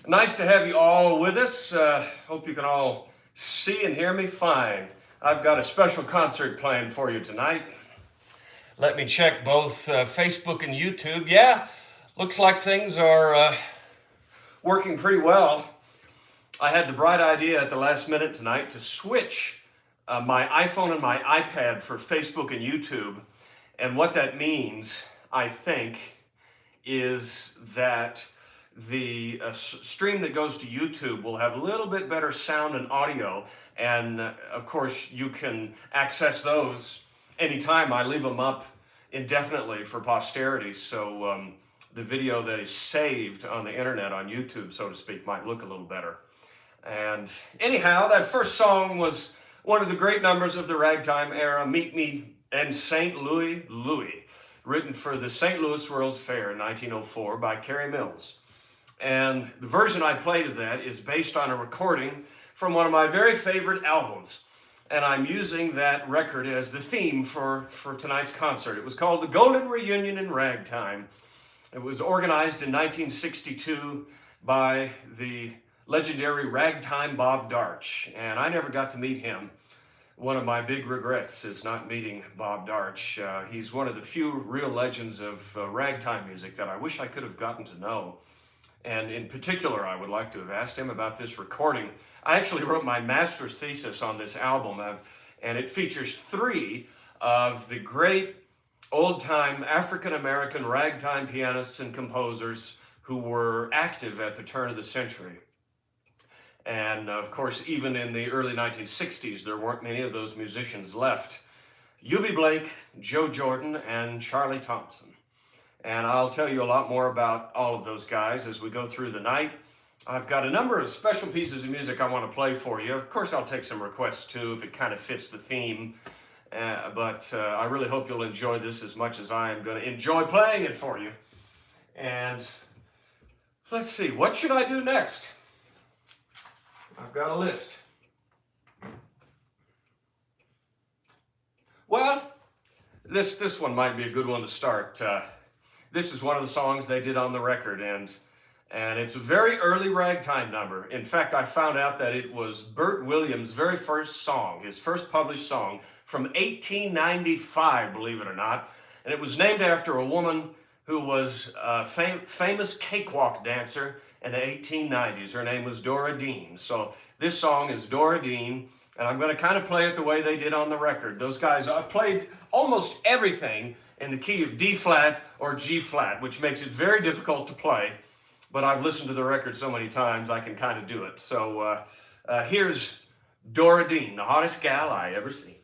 Nice to have you all with us. Hope you can all see and hear me fine. I've got a special concert planned for you tonight. Let me check both Facebook and YouTube. Yeah, looks like things are working pretty well. I had the bright idea at the last minute tonight to switch my iPhone and my iPad for Facebook and YouTube. And what that means, I think, is that the stream that goes to YouTube will have a little bit better sound and audio, and of course you can access those anytime. I leave them up indefinitely for posterity, so the video that is saved on the internet on YouTube, so to speak, might look a little better. And anyhow, that first song was one of the great numbers of the ragtime era, Meet Me in St. Louis, Louis, written for the St. Louis World's Fair in 1904 by Carrie Mills. And the version I played of that is based on a recording from one of my very favorite albums. And I'm using that record as the theme for tonight's concert. It was called The Golden Reunion in Ragtime. It was organized in 1962 by the legendary Ragtime Bob Darch. And I never got to meet him. One of my big regrets is not meeting Bob Darch. He's one of the few real legends of ragtime music that I wish I could have gotten to know. And in particular, I would like to have asked him about this recording. I actually wrote my master's thesis on this album, and it features three of the great old-time African-American ragtime pianists and composers who were active at the turn of the century. And of course, even in the early 1960s, there weren't many of those musicians left. Eubie Blake, Joe Jordan, and Charlie Thompson. And I'll tell you a lot more about all of those guys as we go through the night. I've got a number of special pieces of music I want to play for you. Of course, I'll take some requests too if it kind of fits the theme. But I really hope you'll enjoy this as much as I am going to enjoy playing it for you. And let's see, what should I do next? I've got a list. Well, this one might be a good one to start. This is one of the songs they did on the record, and it's a very early ragtime number. In fact, I found out that it was Bert Williams' very first song, his first published song from 1895, believe it or not. And it was named after a woman who was a famous cakewalk dancer in the 1890s. Her name was Dora Dean. So this song is Dora Dean, and I'm going to kind of play it the way they did on the record. Those guys played almost everything in the key of D flat or G flat, which makes it very difficult to play. But I've listened to the record so many times I can kind of do it. So here's Dora Dean, the hottest gal I ever seen.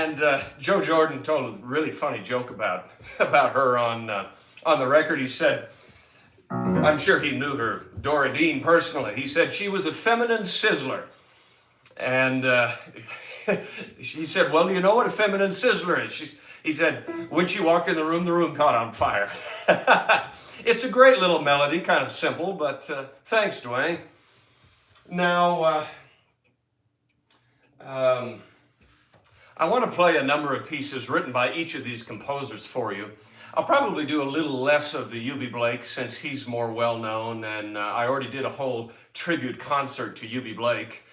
And Joe Jordan told a really funny joke about her on the record. He said, I'm sure he knew her, Dora Dean, personally. He said she was a feminine sizzler. And he said, well, you know what a feminine sizzler is? He said, when she walked in the room caught on fire. It's a great little melody, kind of simple, but thanks, Dwayne. Now, I want to play a number of pieces written by each of these composers for you. I'll probably do a little less of the Eubie Blake since he's more well-known, and I already did a whole tribute concert to Eubie Blake.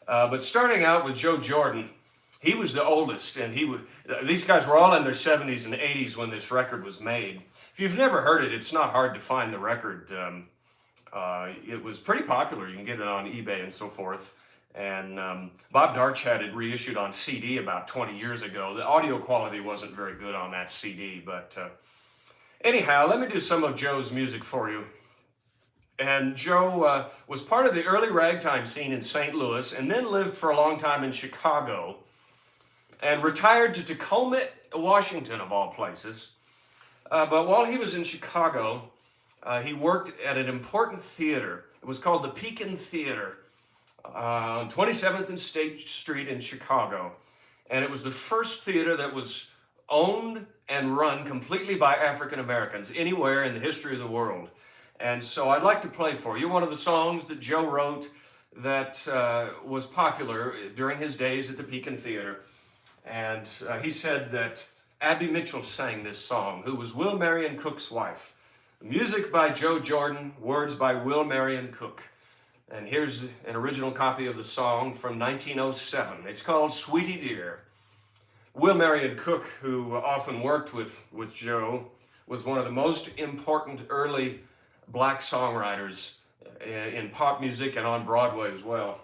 But starting out with Joe Jordan, he was the oldest, and these guys were all in their 70s and 80s when this record was made. If you've never heard it, it's not hard to find the record. It was pretty popular. You can get it on eBay and so forth. And Bob Darch had it reissued on CD about 20 years ago. The audio quality wasn't very good on that CD, but anyhow, let me do some of Joe's music for you. And Joe was part of the early ragtime scene in St. Louis, and then lived for a long time in Chicago, and retired to Tacoma, Washington, of all places. But while he was in Chicago, he worked at an important theater. It was called the Pekin Theater on 27th and State Street in Chicago. And it was the first theater that was owned and run completely by African Americans anywhere in the history of the world. And so I'd like to play for you one of the songs that Joe wrote that was popular during his days at the Pekin Theater. And he said that Abby Mitchell sang this song, who was Will Marion Cook's wife. Music by Joe Jordan, words by Will Marion Cook. And here's an original copy of the song from 1907. It's called Sweetie Dear. Will Marion Cook, who often worked with Joe, was one of the most important early black songwriters in pop music and on Broadway as well.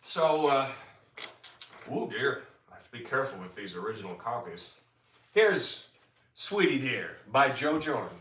So, oh dear, I have to be careful with these original copies. Here's Sweetie Dear by Joe Jordan.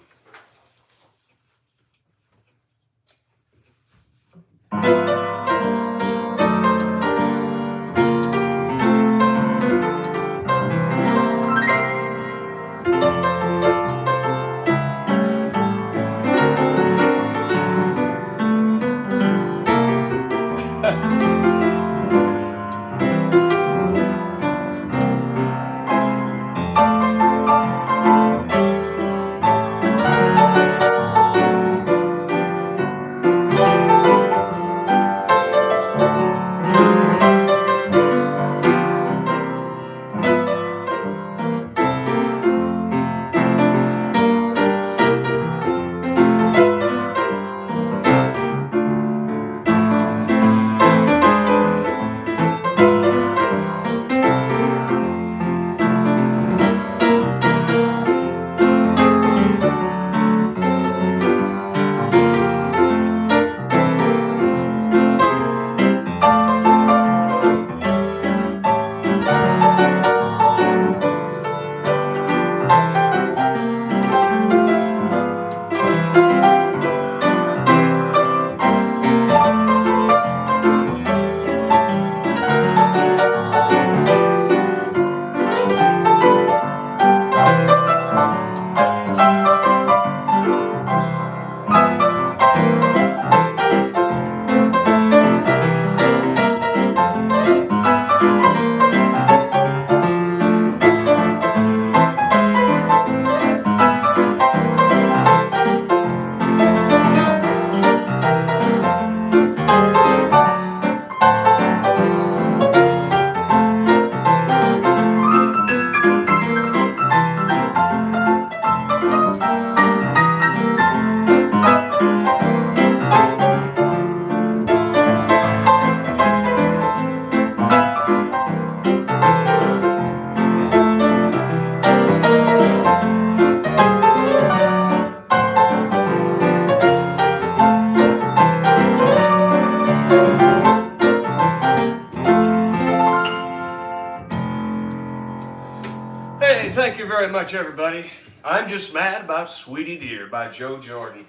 Thank you very much, everybody. I'm Just Mad About Sweetie Dear by Joe Jordan.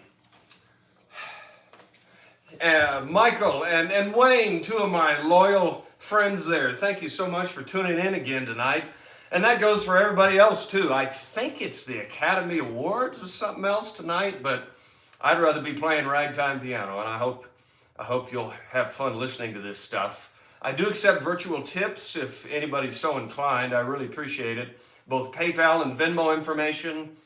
Michael and Wayne, two of my loyal friends there, thank you so much for tuning in again tonight. And that goes for everybody else too. I think it's the Academy Awards or something else tonight, but I'd rather be playing ragtime piano, and I hope you'll have fun listening to this stuff. I do accept virtual tips if anybody's so inclined. I really appreciate it. Both PayPal and Venmo information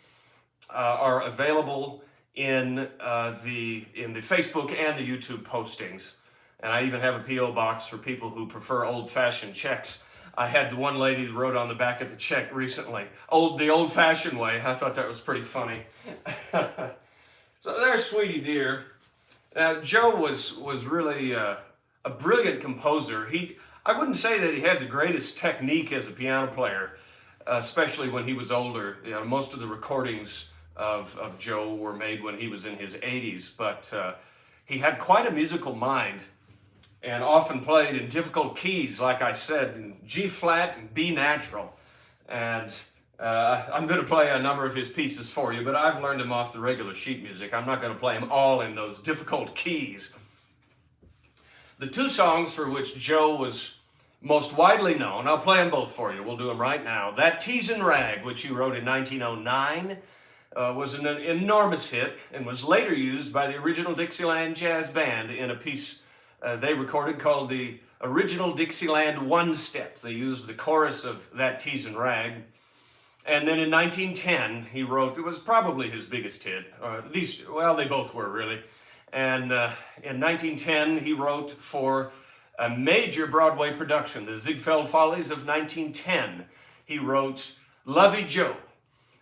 are available in the Facebook and the YouTube postings. And I even have a P.O. box for people who prefer old-fashioned checks. I had one lady that wrote on the back of the check recently, the old-fashioned way. I thought that was pretty funny. So there's Sweetie Dear. Now, Joe was really a brilliant composer. I wouldn't say that he had the greatest technique as a piano player, especially when he was older. You know, most of the recordings of Joe were made when he was in his 80s, but he had quite a musical mind and often played in difficult keys, like I said, in G flat and B natural. And I'm going to play a number of his pieces for you, but I've learned them off the regular sheet music. I'm not going to play them all in those difficult keys. The two songs for which Joe was most widely known, I'll play them both for you. We'll do them right now. That Teasin' Rag, which he wrote in 1909, was an enormous hit and was later used by the original Dixieland Jazz Band in a piece they recorded called the Original Dixieland One Step. They used the chorus of That Teasin' Rag. And then in 1910, he wrote, it was probably his biggest hit, well, they both were really. And in 1910, he wrote for a major Broadway production, the Ziegfeld Follies of 1910. He wrote Lovey Joe,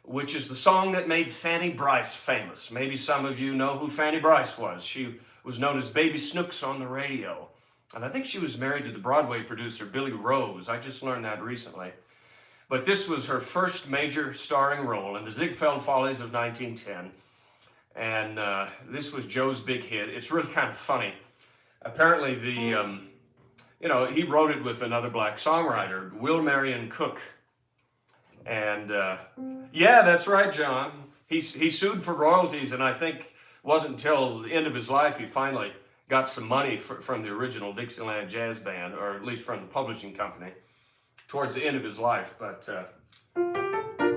which is the song that made Fanny Brice famous. Maybe some of you know who Fanny Brice was. She was known as Baby Snooks on the radio. And I think she was married to the Broadway producer, Billy Rose. I just learned that recently. But this was her first major starring role in the Ziegfeld Follies of 1910. And this was Joe's big hit. It's really kind of funny. Apparently he wrote it with another black songwriter, Will Marion Cook. And yeah, that's right, John. He sued for royalties, and I think it wasn't until the end of his life he finally got some money from the original Dixieland Jazz Band, or at least from the publishing company, towards the end of his life. But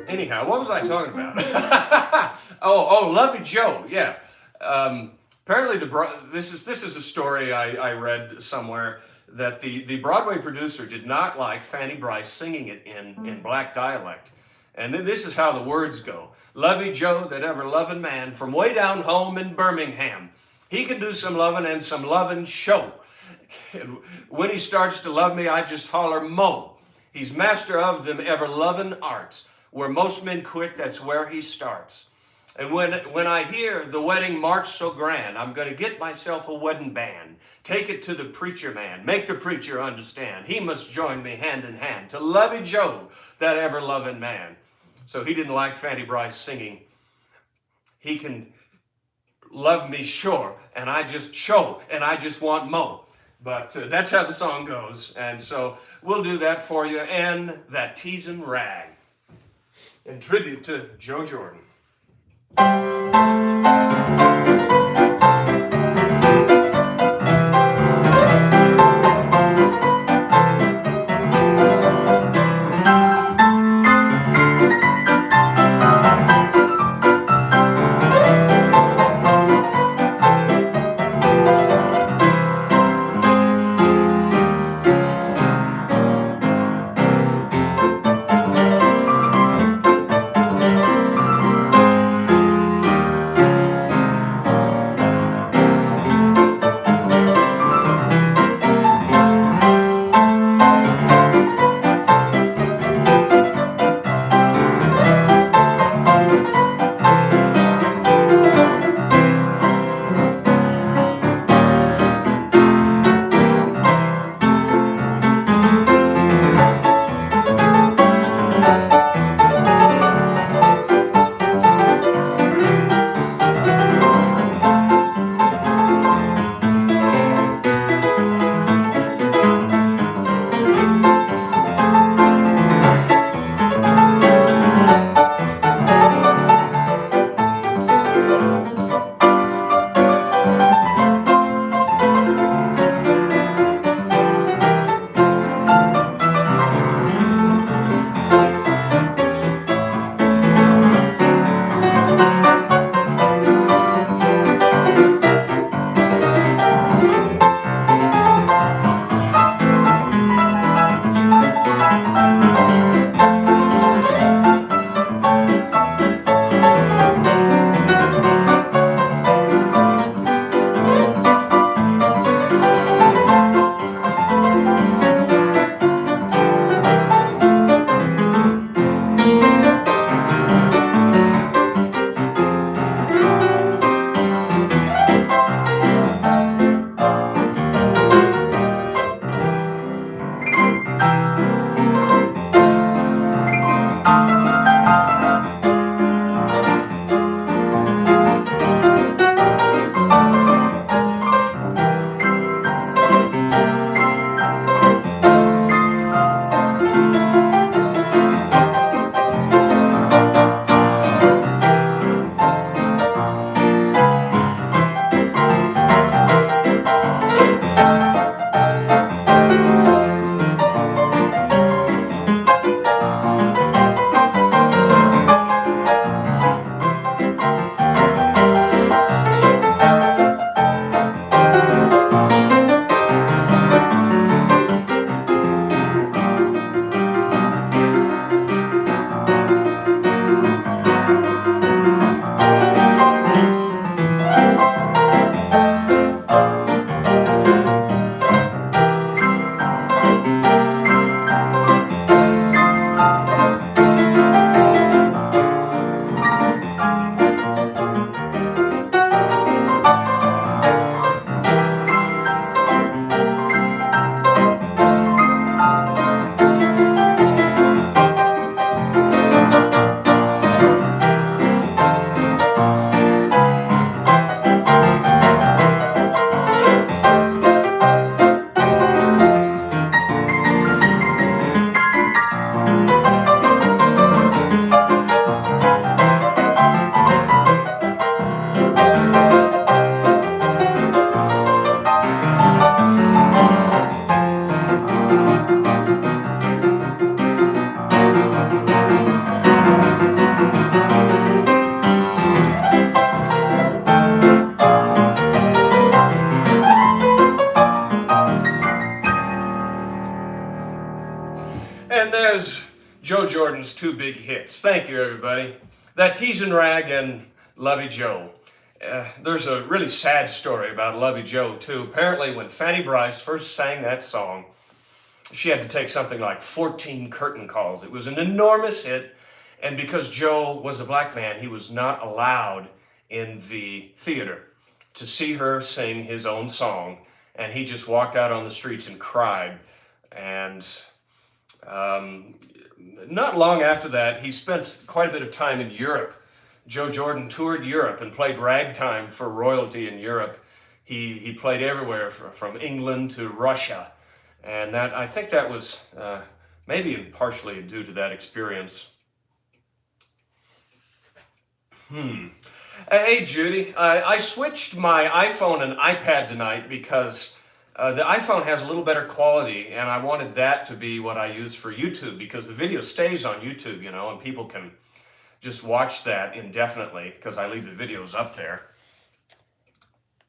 anyhow, what was I talking about? oh, Lovey Joe, yeah. Apparently, this is a story I read somewhere, that the Broadway producer did not like Fanny Brice singing it in black dialect. And then this is how the words go. Lovey Joe, that ever lovin' man, from way down home in Birmingham. He can do some lovin' and some lovin' show. And when he starts to love me, I just holler mo. He's master of them ever-lovin' arts. Where most men quit, that's where he starts. And when I hear the wedding march so grand, I'm going to get myself a wedding band. Take it to the preacher man. Make the preacher understand. He must join me hand in hand to Lovey Joe, that ever-lovin' man. So he didn't like Fanny Brice singing, he can love me sure, and I just show, and I just want mo. But that's how the song goes. And so we'll do that for you, and That Teasin' Rag, in tribute to Joe Jordan. Jordan's two big hits. Thank you, everybody. That Teasin' Rag and Lovey Joe. There's a really sad story about Lovey Joe, too. Apparently, when Fanny Brice first sang that song, she had to take something like 14 curtain calls. It was an enormous hit, and because Joe was a black man, he was not allowed in the theater to see her sing his own song, and he just walked out on the streets and cried. And not long after that, he spent quite a bit of time in Europe. Joe Jordan toured Europe and played ragtime for royalty in Europe. He played everywhere from England to Russia. And that, I think that was maybe partially due to that experience. Hey, Judy, I switched my iPhone and iPad tonight because the iPhone has a little better quality, and I wanted that to be what I use for YouTube because the video stays on YouTube, you know, and people can just watch that indefinitely because I leave the videos up there.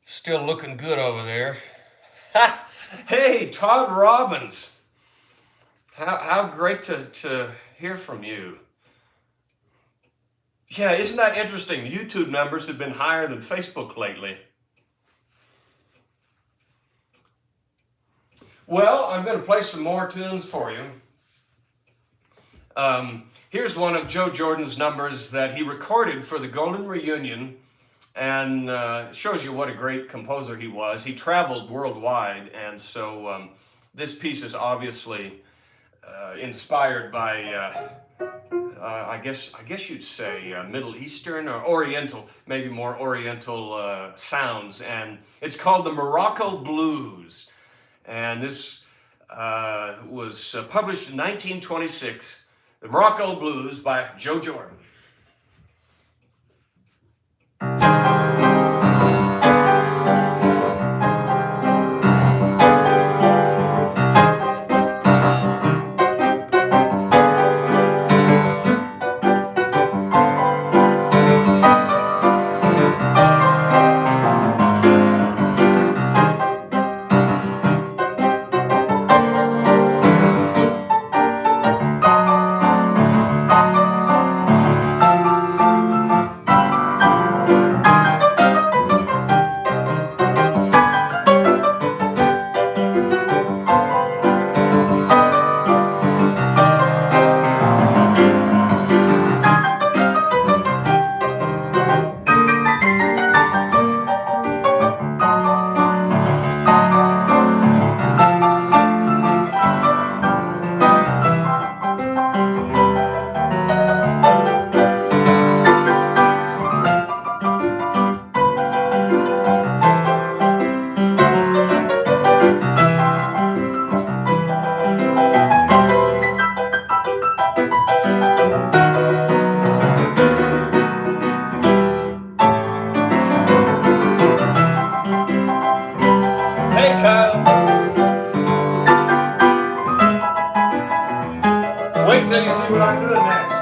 Still looking good over there. Ha! Hey, Todd Robbins. How great to hear from you. Yeah, isn't that interesting? The YouTube numbers have been higher than Facebook lately. Well, I'm going to play some more tunes for you. Here's one of Joe Jordan's numbers that he recorded for the Golden Reunion, and shows you what a great composer he was. He traveled worldwide, and so this piece is obviously inspired by I guess you'd say Middle Eastern or Oriental, maybe more Oriental sounds, and it's called the Morocco Blues. And this was published in 1926, the Morocco Blues by Joe Jordan. Wait till you see what I'm doing next.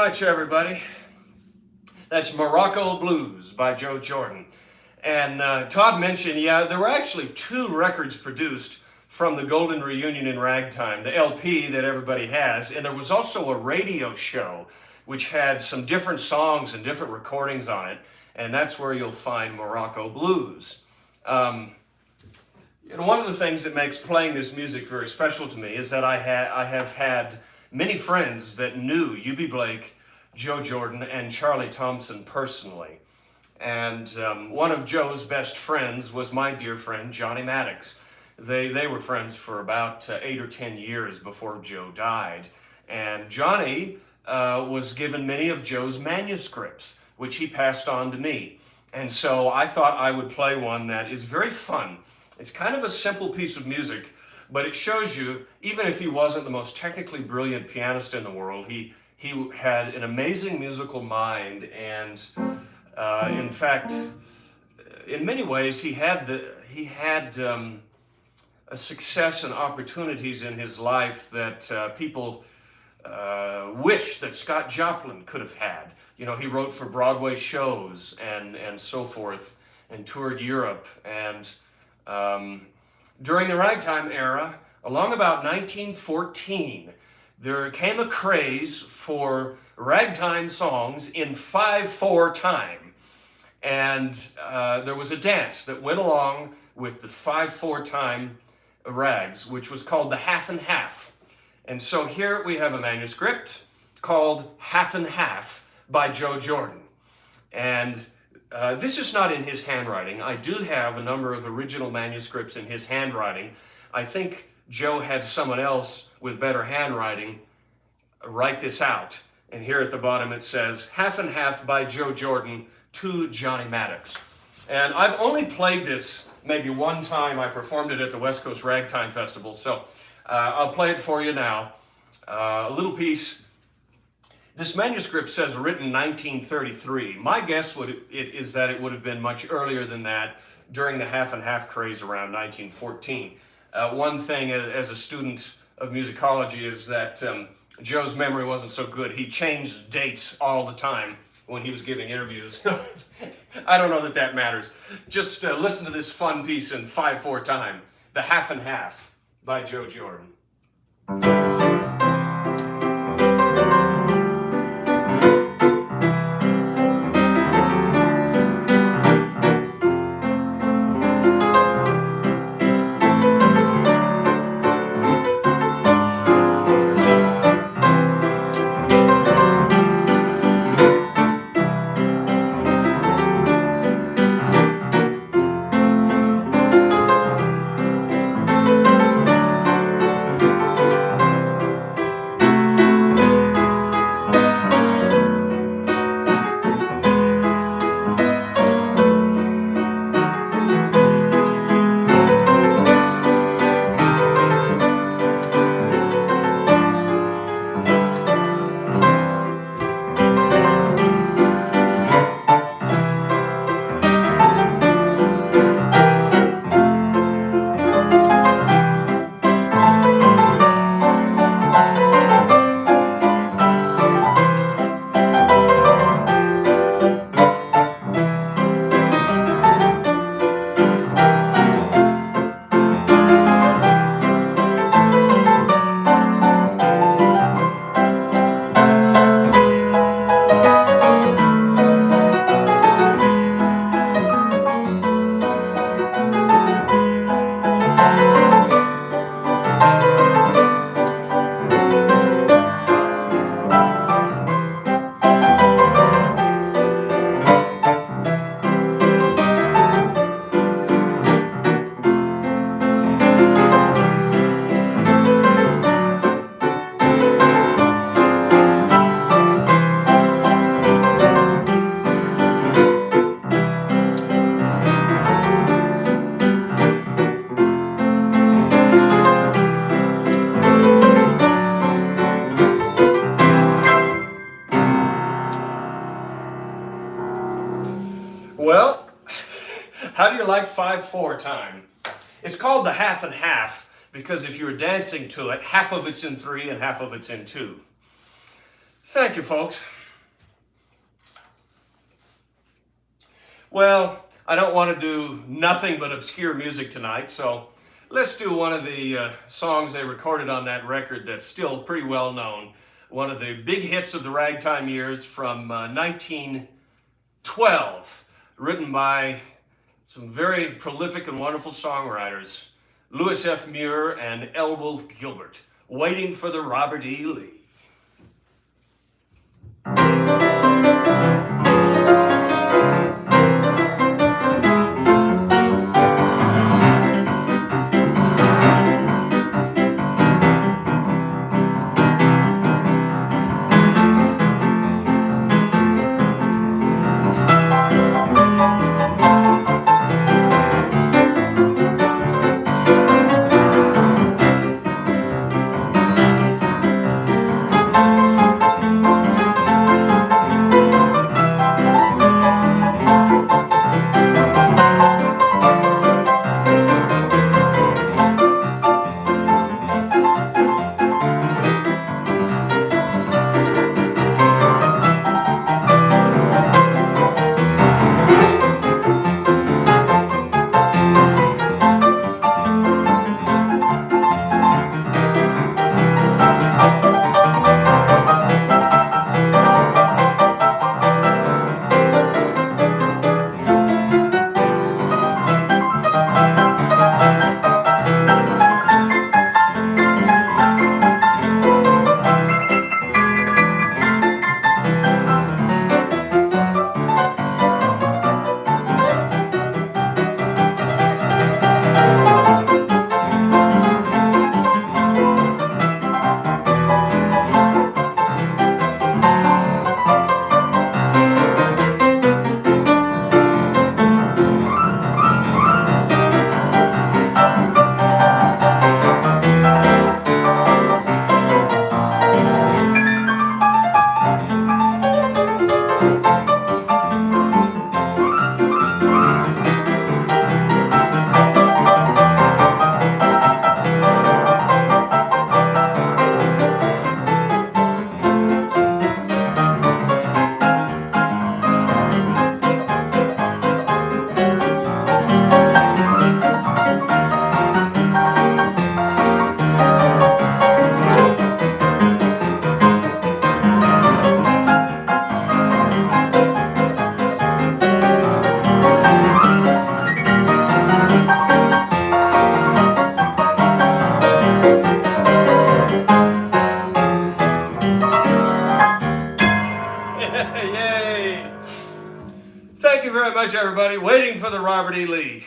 much, everybody. That's Morocco Blues by Joe Jordan. And Todd mentioned, yeah, there were actually 2 records produced from the Golden Reunion in Ragtime, the LP that everybody has, and there was also a radio show which had some different songs and different recordings on it, and that's where you'll find Morocco Blues. One of the things that makes playing this music very special to me is that I have had many friends that knew Eubie Blake, Joe Jordan, and Charlie Thompson personally. And one of Joe's best friends was my dear friend Johnny Maddox. They were friends for about 8 or 10 years before Joe died. And Johnny was given many of Joe's manuscripts, which he passed on to me. And so I thought I would play one that is very fun. It's kind of a simple piece of music, but it shows you, even if he wasn't the most technically brilliant pianist in the world, he had an amazing musical mind, and in fact, in many ways, he had a success and opportunities in his life that people wish that Scott Joplin could have had. You know, he wrote for Broadway shows and so forth, and toured Europe. And during the Ragtime era, along about 1914, there came a craze for ragtime songs in 5/4 time. And there was a dance that went along with the 5/4 time rags, which was called the half and half. And so here we have a manuscript called Half and Half by Joe Jordan. And this is not in his handwriting. I do have a number of original manuscripts in his handwriting. I think Joe had someone else with better handwriting write this out. And here at the bottom it says, Half and Half by Joe Jordan to Johnny Maddox. And I've only played this maybe one time. I performed it at the West Coast Ragtime Festival. So I'll play it for you now. A little piece. This manuscript says written 1933. My guess is that it would have been much earlier than that, during the half and half craze around 1914. One thing as a student of musicology is that Joe's memory wasn't so good. He changed dates all the time when he was giving interviews. I don't know that matters. Just listen to this fun piece in 5/4 time, The Half and Half by Joe Jordan. Well, how do you like 5/4 time? It's called the half and half because if you were dancing to it, half of it's in 3 and half of it's in 2. Thank you, folks. Well, I don't want to do nothing but obscure music tonight, so let's do one of the songs they recorded on that record that's still pretty well known. One of the big hits of the ragtime years from 1912, written by some very prolific and wonderful songwriters, Louis F. Muir and L. Wolfe Gilbert, Waiting for the Robert E. Lee. Yay! Thank you very much, everybody. Waiting for the Robert E. Lee.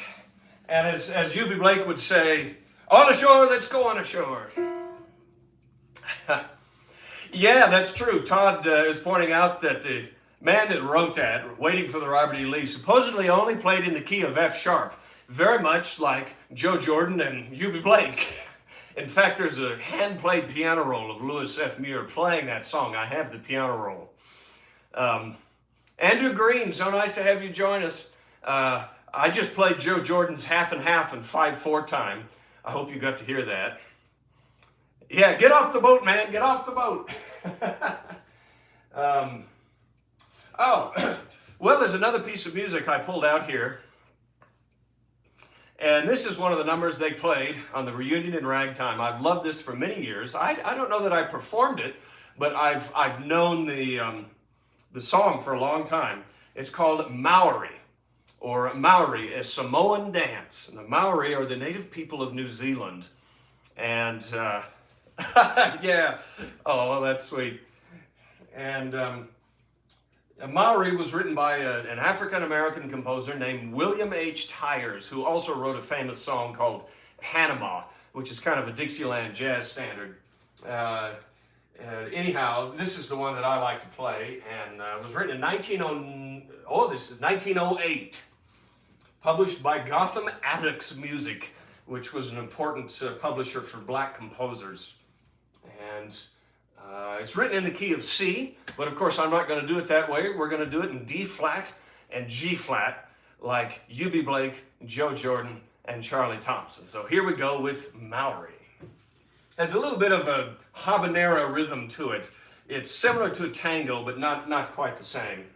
And as Eubie Blake would say, on ashore, let's go on ashore. Yeah, that's true. Todd is pointing out that the man that wrote that, Waiting for the Robert E. Lee, supposedly only played in the key of F sharp, very much like Joe Jordan and Eubie Blake. In fact, there's a hand-played piano roll of Louis F. Muir playing that song. I have the piano roll. Andrew Green, so nice to have you join us. I just played Joe Jordan's Half and Half in 5/4 time. I hope you got to hear that. Yeah, get off the boat, man. Get off the boat. Well, there's another piece of music I pulled out here. And this is one of the numbers they played on the reunion in Ragtime. I've loved this for many years. I don't know that I performed it, but I've known the song for a long time. It's called Maori, or Maori, a Samoan dance. And the Maori are the native people of New Zealand. And yeah, oh, that's sweet. And Maori was written by an African-American composer named William H. Tyers, who also wrote a famous song called Panama, which is kind of a Dixieland jazz standard. Anyhow, this is the one that I like to play, and it was written in 1908, published by Gotham Attucks Music, which was an important publisher for black composers. And it's written in the key of C, but of course I'm not going to do it that way. We're going to do it in D flat and G flat, like Eubie Blake, Joe Jordan, and Charlie Thompson. So here we go with Maori. Has a little bit of a habanera rhythm to it. It's similar to a tango, but not quite the same.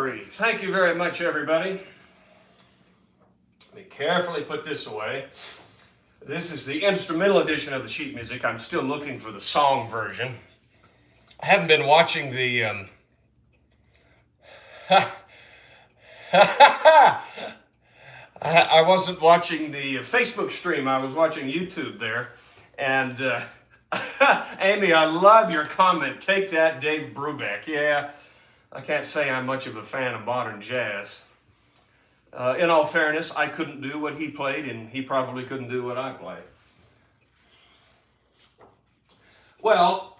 Maori. Thank you very much, everybody. Let me carefully put this away. This is the instrumental edition of the sheet music. I'm still looking for the song version. I haven't been watching the I wasn't watching the Facebook stream. I was watching YouTube there. And Amy, I love your comment. Take that, Dave Brubeck. Yeah, I can't say I'm much of a fan of modern jazz. In all fairness, I couldn't do what he played, and he probably couldn't do what I play. Well,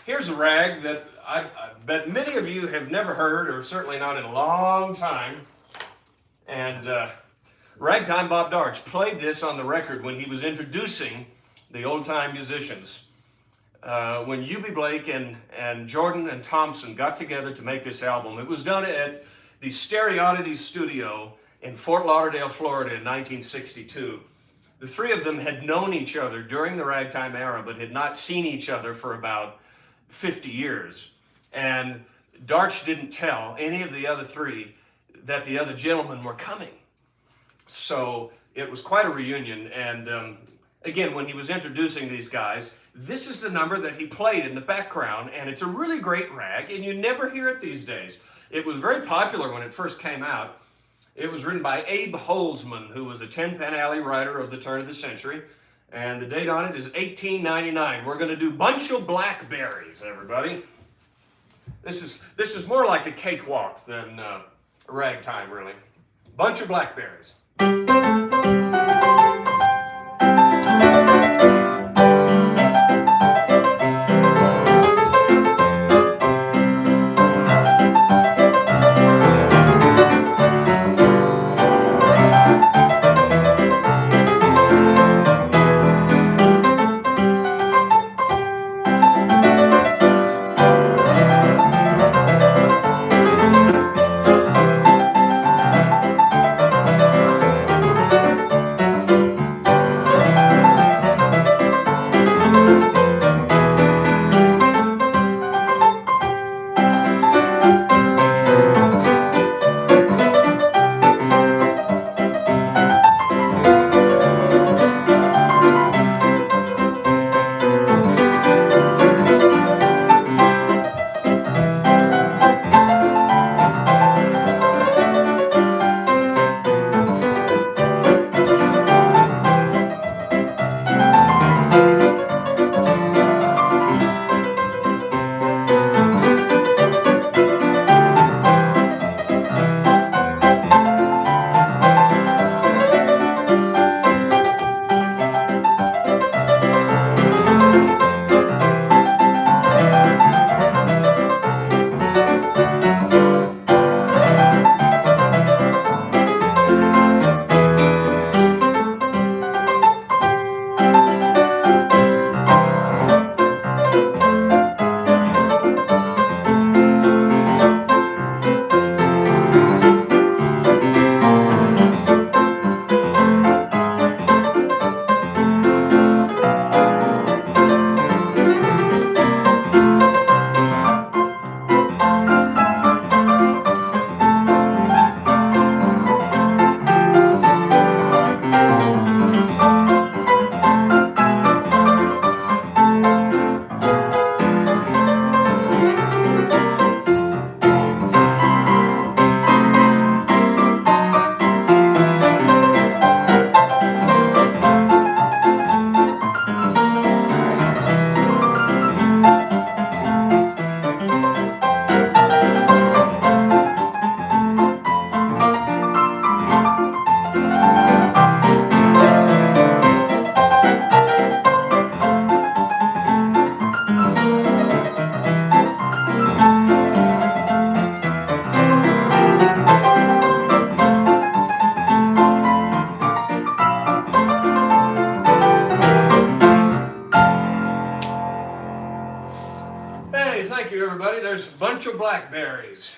here's a rag that I bet many of you have never heard, or certainly not in a long time. And Ragtime Bob Darch played this on the record when he was introducing the old-time musicians. When Eubie Blake and Jordan and Thompson got together to make this album, it was done at the Stereodity Studio in Fort Lauderdale, Florida in 1962. The three of them had known each other during the ragtime era, but had not seen each other for about 50 years. And Darch didn't tell any of the other three that the other gentlemen were coming. So it was quite a reunion. And again, when he was introducing these guys, this is the number that he played in the background, and it's a really great rag, and you never hear it these days. It was very popular when it first came out. It was written by Abe Holzman, who was a Tin Pan Alley writer of the turn of the century, and the date on it is 1899. We're going to do Bunch of Blackberries, everybody. This is more like a cakewalk than ragtime, really. Bunch of Blackberries. There's Bunch of Blackberries.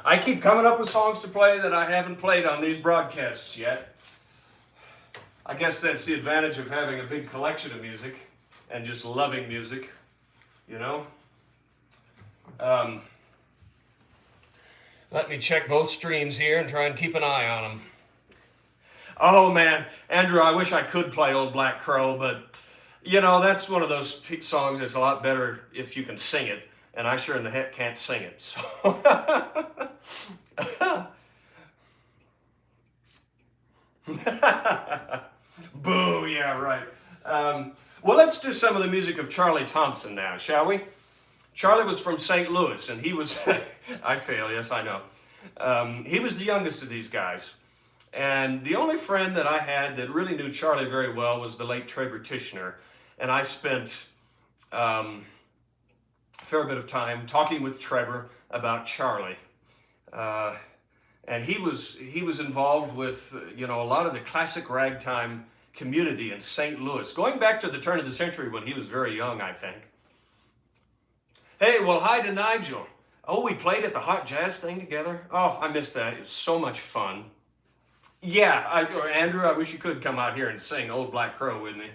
I keep coming up with songs to play that I haven't played on these broadcasts yet. I guess that's the advantage of having a big collection of music and just loving music, you know. Let me check both streams here and try and keep an eye on them. Oh man, Andrew, I wish I could play Old Black Crow, but you know, that's one of those songs that's a lot better if you can sing it, and I sure in the heck can't sing it. So boo, yeah, right. Well, let's do some of the music of Charlie Thompson now, shall we? Charlie was from St. Louis, and he was, I fail, yes, I know. He was the youngest of these guys. And the only friend that I had that really knew Charlie very well was the late Traber Tishner. And I spent a fair bit of time talking with Trevor about Charlie. And he was involved with, you know, a lot of the classic ragtime community in St. Louis, going back to the turn of the century when he was very young, I think. Hey, well, hi to Nigel. Oh, we played at the Hot Jazz thing together? Oh, I missed that. It was so much fun. Yeah, Andrew, I wish you could come out here and sing Old Black Crow with me.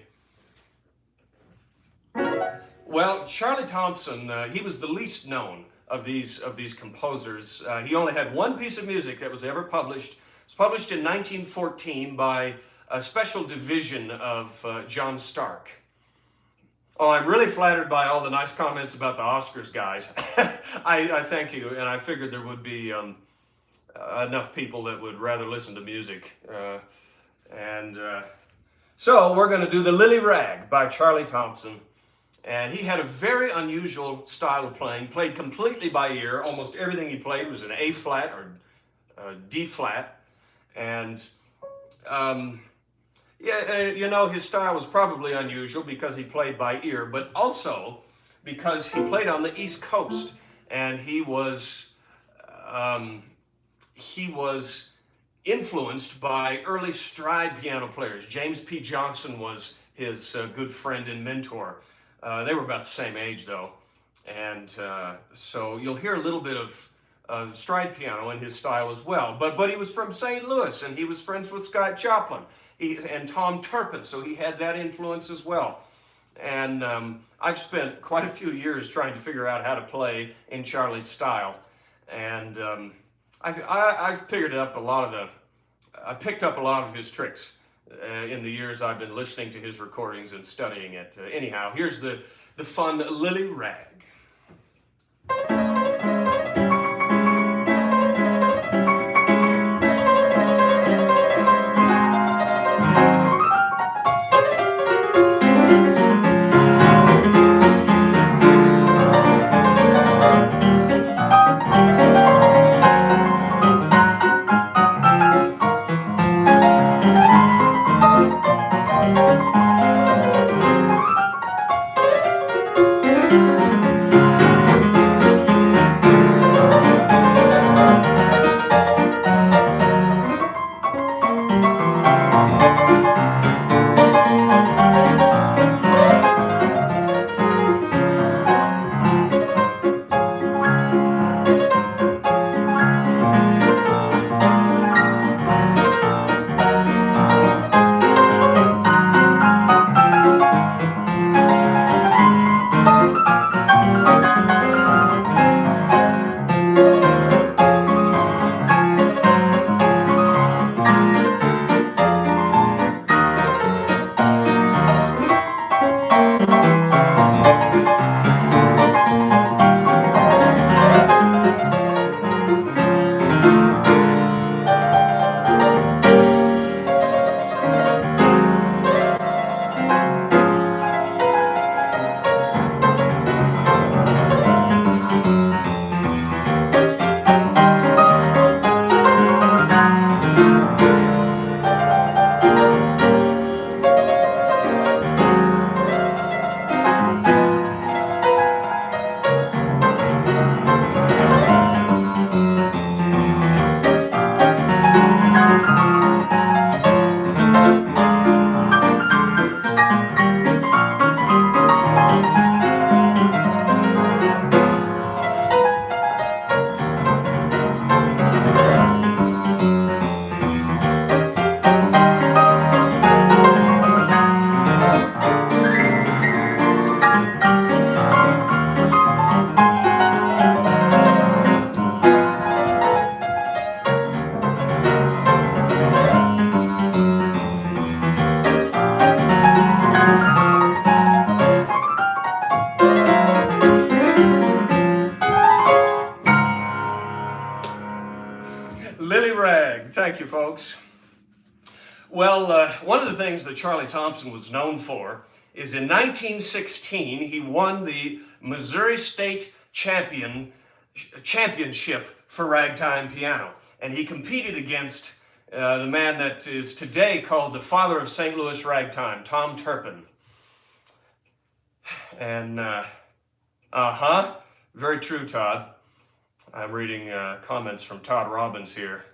Well, Charlie Thompson, he was the least known of these composers. He only had one piece of music that was ever published. It was published in 1914 by a special division of John Stark. Oh, I'm really flattered by all the nice comments about the Oscars, guys. I thank you, and I figured there would be enough people that would rather listen to music. So we're going to do the Lily Rag by Charlie Thompson. And he had a very unusual style of playing, played completely by ear. Almost everything he played was an A flat or D flat. And yeah, you know, his style was probably unusual because he played by ear, but also because he played on the East Coast, and he was influenced by early stride piano players. James P. Johnson was his good friend and mentor. They were about the same age, though, and so you'll hear a little bit of stride piano in his style as well. But he was from St. Louis, and he was friends with Scott Joplin and Tom Turpin, so he had that influence as well. And I've spent quite a few years trying to figure out how to play in Charlie's style, and I've figured up I picked up a lot of his tricks in the years I've been listening to his recordings and studying it. Anyhow, here's the fun Lily Rag. Lily Rag. Thank you, folks. Well, one of the things that Charlie Thompson was known for is in 1916, he won the Missouri State Championship for ragtime piano. And he competed against the man that is today called the father of St. Louis ragtime, Tom Turpin. And, very true, Todd. I'm reading comments from Todd Robbins here.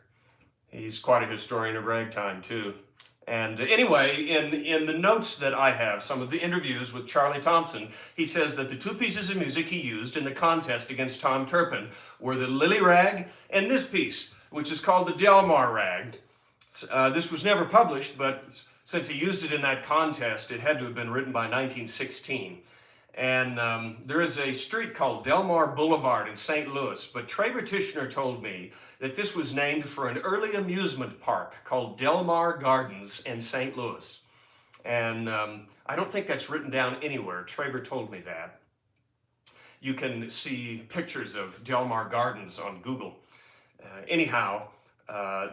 He's quite a historian of ragtime, too. And anyway, in the notes that I have, some of the interviews with Charlie Thompson, he says that the two pieces of music he used in the contest against Tom Turpin were the Lily Rag and this piece, which is called the Delmar Rag. This was never published, but since he used it in that contest, it had to have been written by 1916. And there is a street called Delmar Boulevard in St. Louis, but Traber Tishner told me that this was named for an early amusement park called Delmar Gardens in St. Louis. And I don't think that's written down anywhere. Traber told me that. You can see pictures of Delmar Gardens on Google. Anyhow,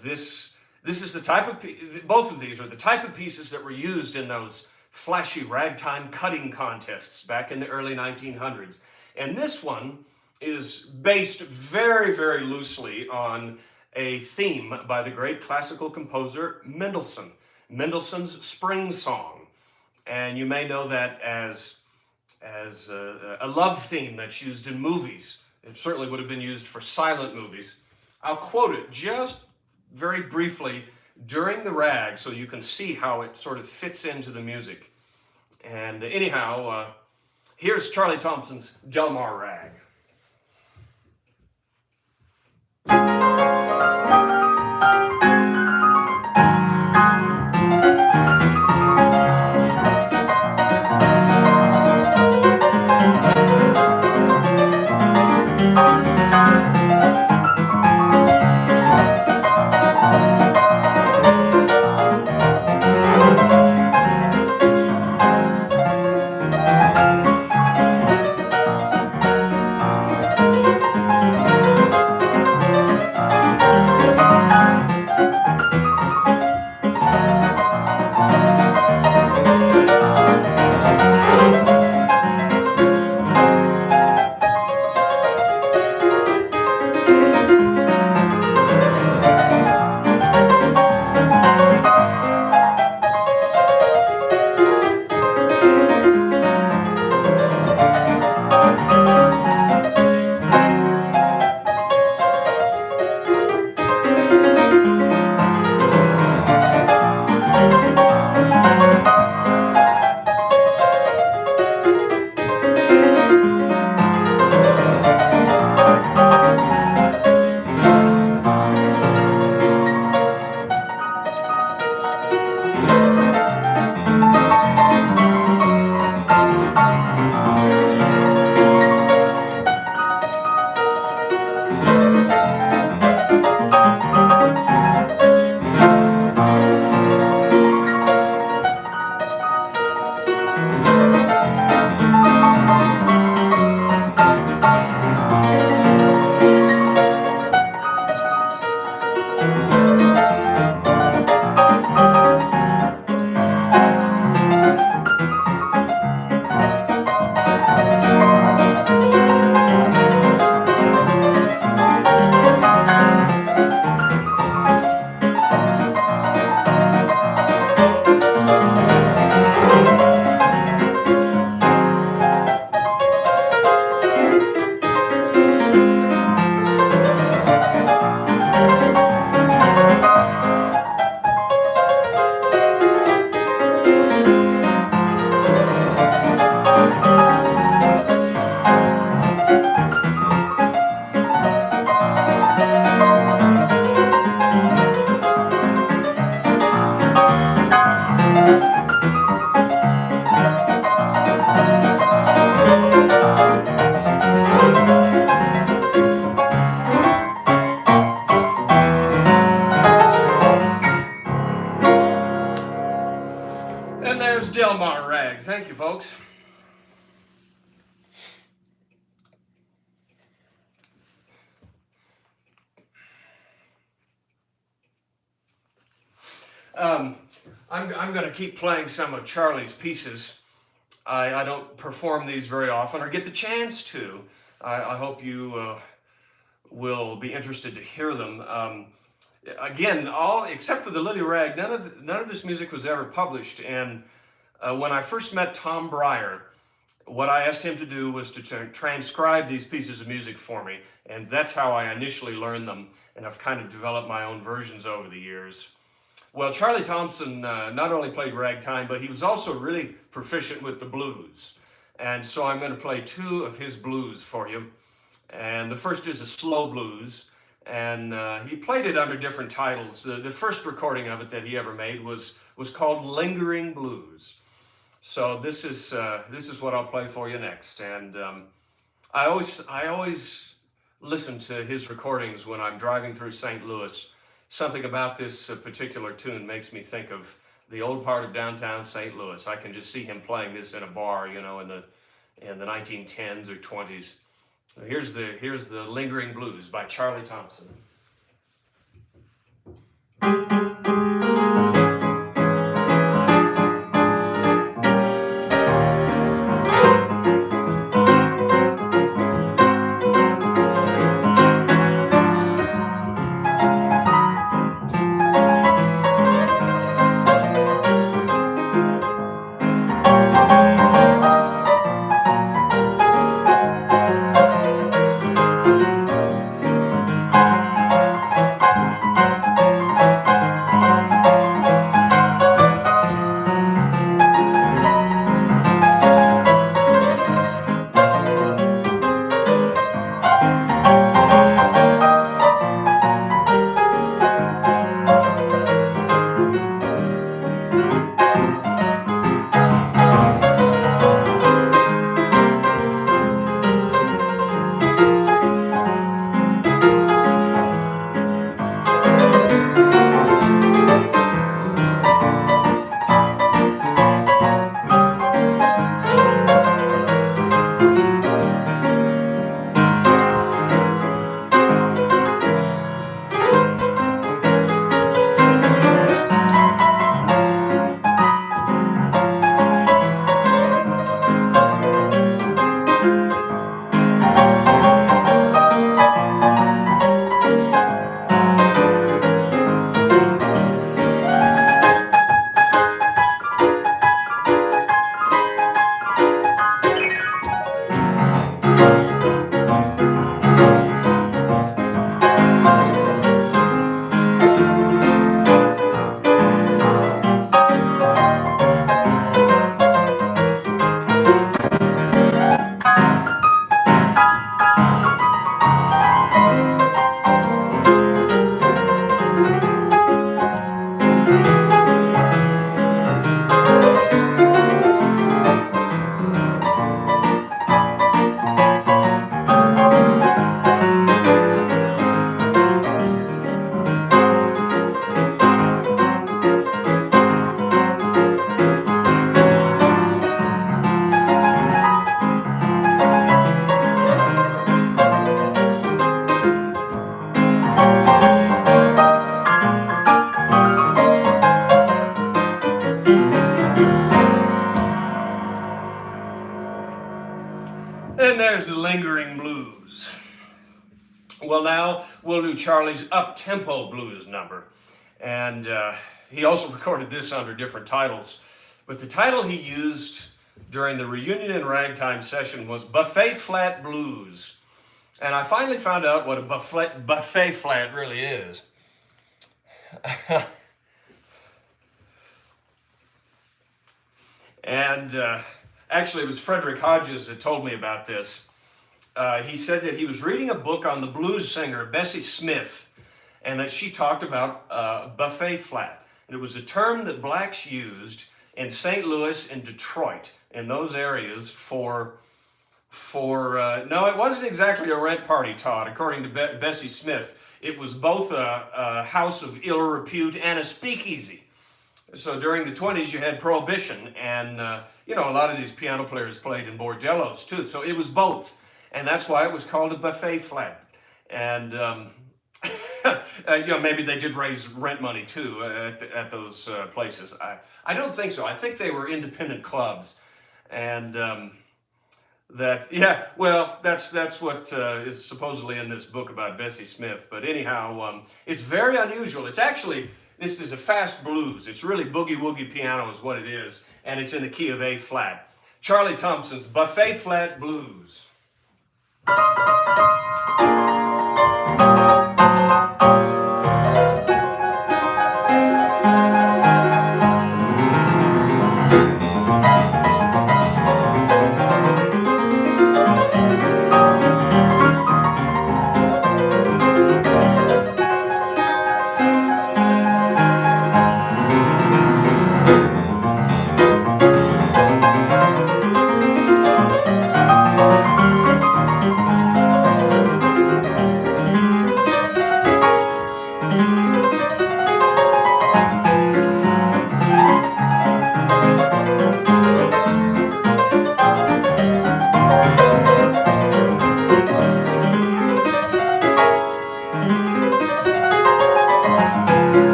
this is the type of, both of these are the type of pieces that were used in those flashy ragtime cutting contests back in the early 1900s. And this one is based very, very loosely on a theme by the great classical composer Mendelssohn, Mendelssohn's Spring Song. And you may know that as a love theme that's used in movies. It certainly would have been used for silent movies. I'll quote it just very briefly during the rag so you can see how it sort of fits into the music. And anyhow, here's Charlie Thompson's Delmar Rag. Delmar Rag. Thank you, folks. Um, I'm going to keep playing some of Charlie's pieces. I don't perform these very often or get the chance to. I hope you will be interested to hear them. Again, all except for the Lily Rag, none of this music was ever published. And when I first met Tom Breyer, what I asked him to do was to transcribe these pieces of music for me, and that's how I initially learned them, and I've kind of developed my own versions over the years. Well, Charlie Thompson not only played ragtime, but he was also really proficient with the blues. And so I'm going to play two of his blues for you. And the first is a slow blues, and he played it under different titles. The first recording of it that he ever made was called Lingering Blues. So this is what I'll play for you next. And I always listen to his recordings when I'm driving through St. Louis. Something about this particular tune makes me think of the old part of downtown St. Louis. I can just see him playing this in a bar, you know, in the 1910s or 20s. So here's the Lingering Blues by Charlie Thompson. And there's the Lingering Blues. Well, now we'll do Charlie's up-tempo blues number. And he also recorded this under different titles. But the title he used during the reunion and ragtime session was Buffet Flat Blues. And I finally found out what a buffet flat really is. And actually, it was Frederick Hodges that told me about this. He said that he was reading a book on the blues singer Bessie Smith, and that she talked about buffet flat. And it was a term that blacks used in St. Louis and Detroit, in those areas for no, it wasn't exactly a rent party, Todd. According to Bessie Smith, it was both a house of ill repute and a speakeasy. So during the 20s, you had Prohibition, and you know, a lot of these piano players played in bordellos too. So it was both, and that's why it was called a buffet flat. And maybe they did raise rent money too at those places. I don't think so. I think they were independent clubs, and that's what is supposedly in this book about Bessie Smith. But anyhow, it's very unusual. This is a fast blues. It's really boogie woogie piano is what it is, and it's in the key of A flat. Charlie Thompson's Buffet Flat Blues.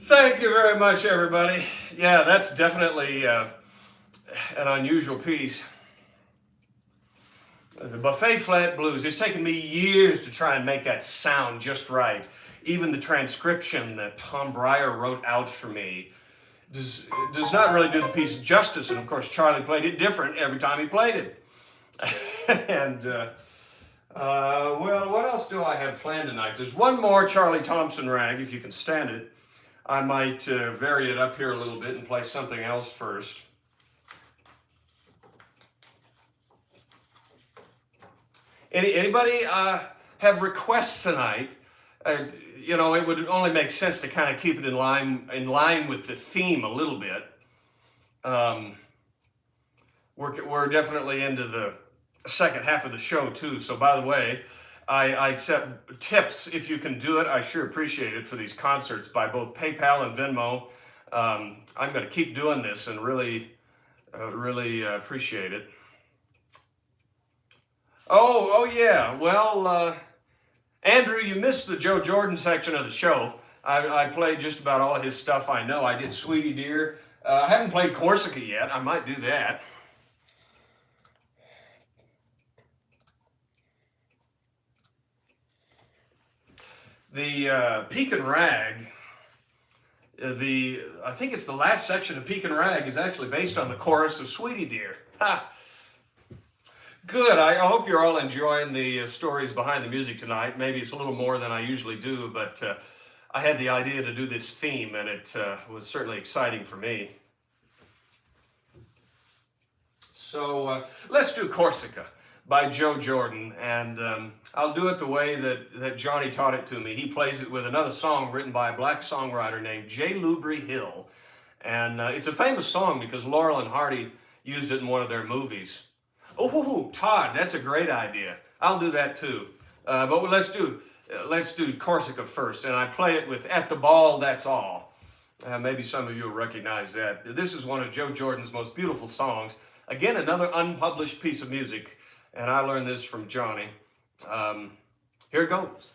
Thank you very much, everybody. Yeah, that's definitely an unusual piece. The Buffet Flat Blues. It's taken me years to try and make that sound just right. Even the transcription that Tom Breyer wrote out for me does not really do the piece justice. And of course, Charlie played it different every time he played it. And well, what else do I have planned tonight? There's one more Charlie Thompson rag, if you can stand it. I might vary it up here a little bit and play something else first. Anybody have requests tonight? You know, it would only make sense to kind of keep it in line with the theme a little bit. We're definitely into the second half of the show too. So by the way, I accept tips if you can do it. I sure appreciate it for these concerts by both PayPal and Venmo. I'm going to keep doing this and really appreciate it. Oh yeah. Well, Andrew, you missed the Joe Jordan section of the show. I played just about all of his stuff I know. I did Sweetie Dear. I haven't played Corsica yet. I might do that. The Pekin Rag, I think it's the last section of Pekin Rag is actually based on the chorus of Sweetie Dear. Ha! Good. I hope you're all enjoying the stories behind the music tonight. Maybe it's a little more than I usually do, but I had the idea to do this theme, and it was certainly exciting for me. So let's do Corsica by Joe Jordan, and I'll do it the way that Johnny taught it to me. He plays it with another song written by a black songwriter named J. Lubry Hill, and it's a famous song because Laurel and Hardy used it in one of their movies. Oh, Todd, that's a great idea. I'll do that too. But let's do Corsica first, and I play it with At the Ball, That's All. Maybe some of you will recognize that. This is one of Joe Jordan's most beautiful songs. Again, another unpublished piece of music, and I learned this from Johnny. Here it goes.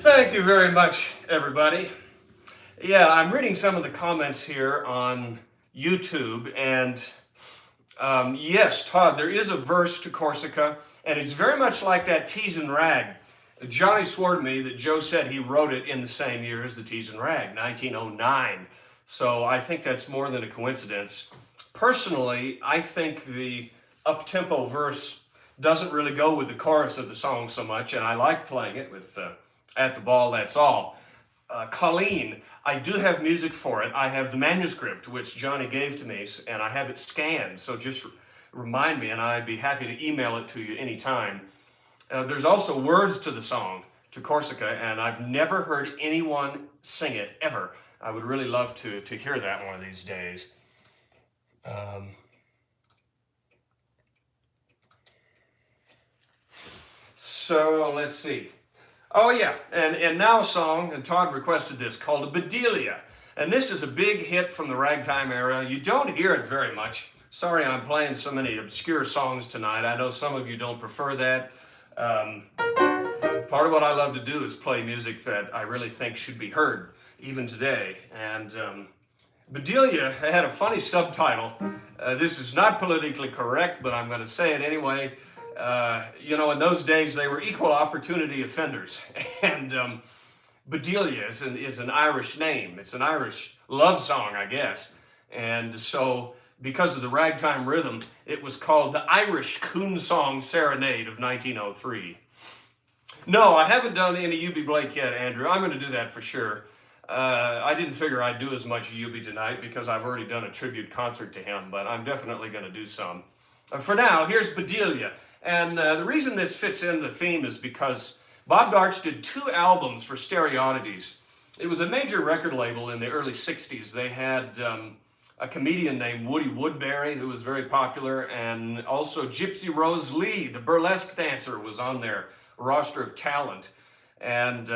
Thank you very much, everybody. Yeah, I'm reading some of the comments here on YouTube, and yes, Todd, there is a verse to Corsica, and it's very much like that Tease and Rag. Johnny swore to me that Joe said he wrote it in the same year as the Tease and Rag, 1909. So I think that's more than a coincidence. Personally, I think the up-tempo verse doesn't really go with the chorus of the song so much, and I like playing it with At the Ball, That's All. Colleen, I do have music for it. I have the manuscript, which Johnny gave to me, and I have it scanned, so just remind me, and I'd be happy to email it to you anytime. There's also words to the song, to Corsica, and I've never heard anyone sing it, ever. I would really love to hear that one of these days. So let's see. Oh yeah, and now a song, and Todd requested this, called Bedelia. And this is a big hit from the ragtime era. You don't hear it very much. Sorry I'm playing so many obscure songs tonight. I know some of you don't prefer that. Part of what I love to do is play music that I really think should be heard, even today. And Bedelia had a funny subtitle. This is not politically correct, but I'm going to say it anyway. You know, in those days, they were equal opportunity offenders. And Bedelia is an Irish name. It's an Irish love song, I guess. And so, because of the ragtime rhythm, it was called the Irish Coon Song Serenade of 1903. No, I haven't done any Eubie Blake yet, Andrew. I'm going to do that for sure. I didn't figure I'd do as much Eubie tonight because I've already done a tribute concert to him, but I'm definitely going to do some. For now, here's Bedelia. And the reason this fits in the theme is because Bob Darch did 2 albums for Stereo Oddities. It was a major record label in the early 60s. They had a comedian named Woody Woodbury who was very popular, and also Gypsy Rose Lee, the burlesque dancer, was on their roster of talent. And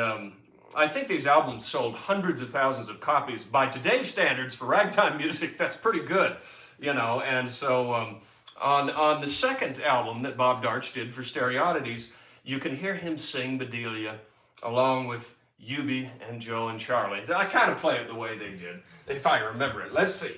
I think these albums sold hundreds of thousands of copies. By today's standards for ragtime music, that's pretty good, you know. And so on the second album that Bob Darch did for Stereo Oddities, you can hear him sing Bedelia along with Eubie and Joe and Charlie. I kind of play it the way they did, if I remember it. Let's see.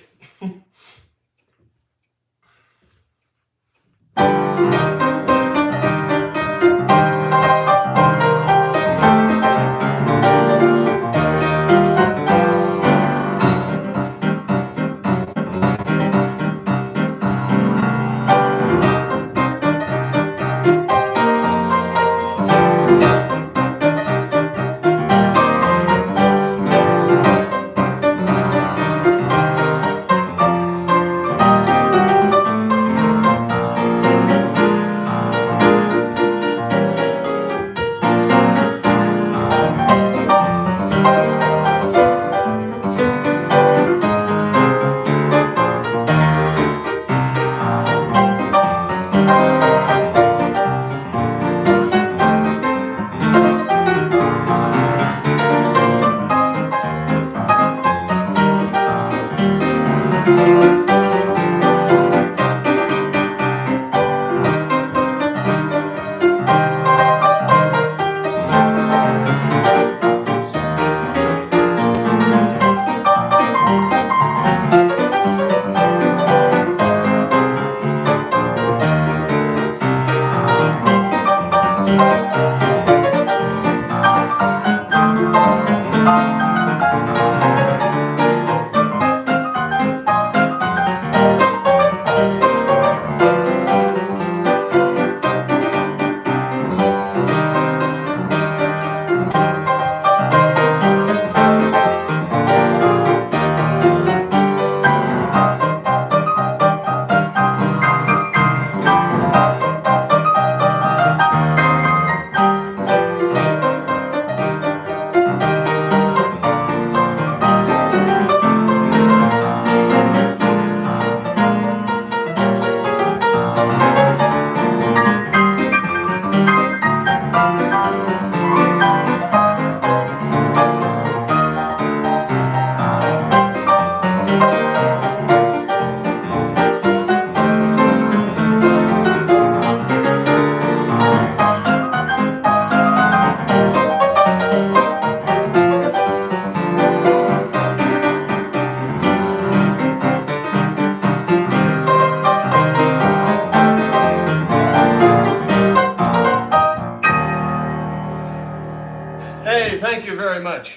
Thank you very much.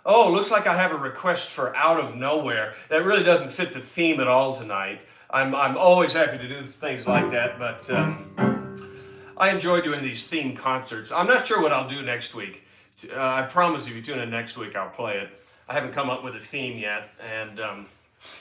Oh, looks like I have a request for Out of Nowhere. That really doesn't fit the theme at all tonight. I'm always happy to do things like that, but I enjoy doing these theme concerts. I'm not sure what I'll do next week. I promise if you tune in next week, I'll play it. I haven't come up with a theme yet, and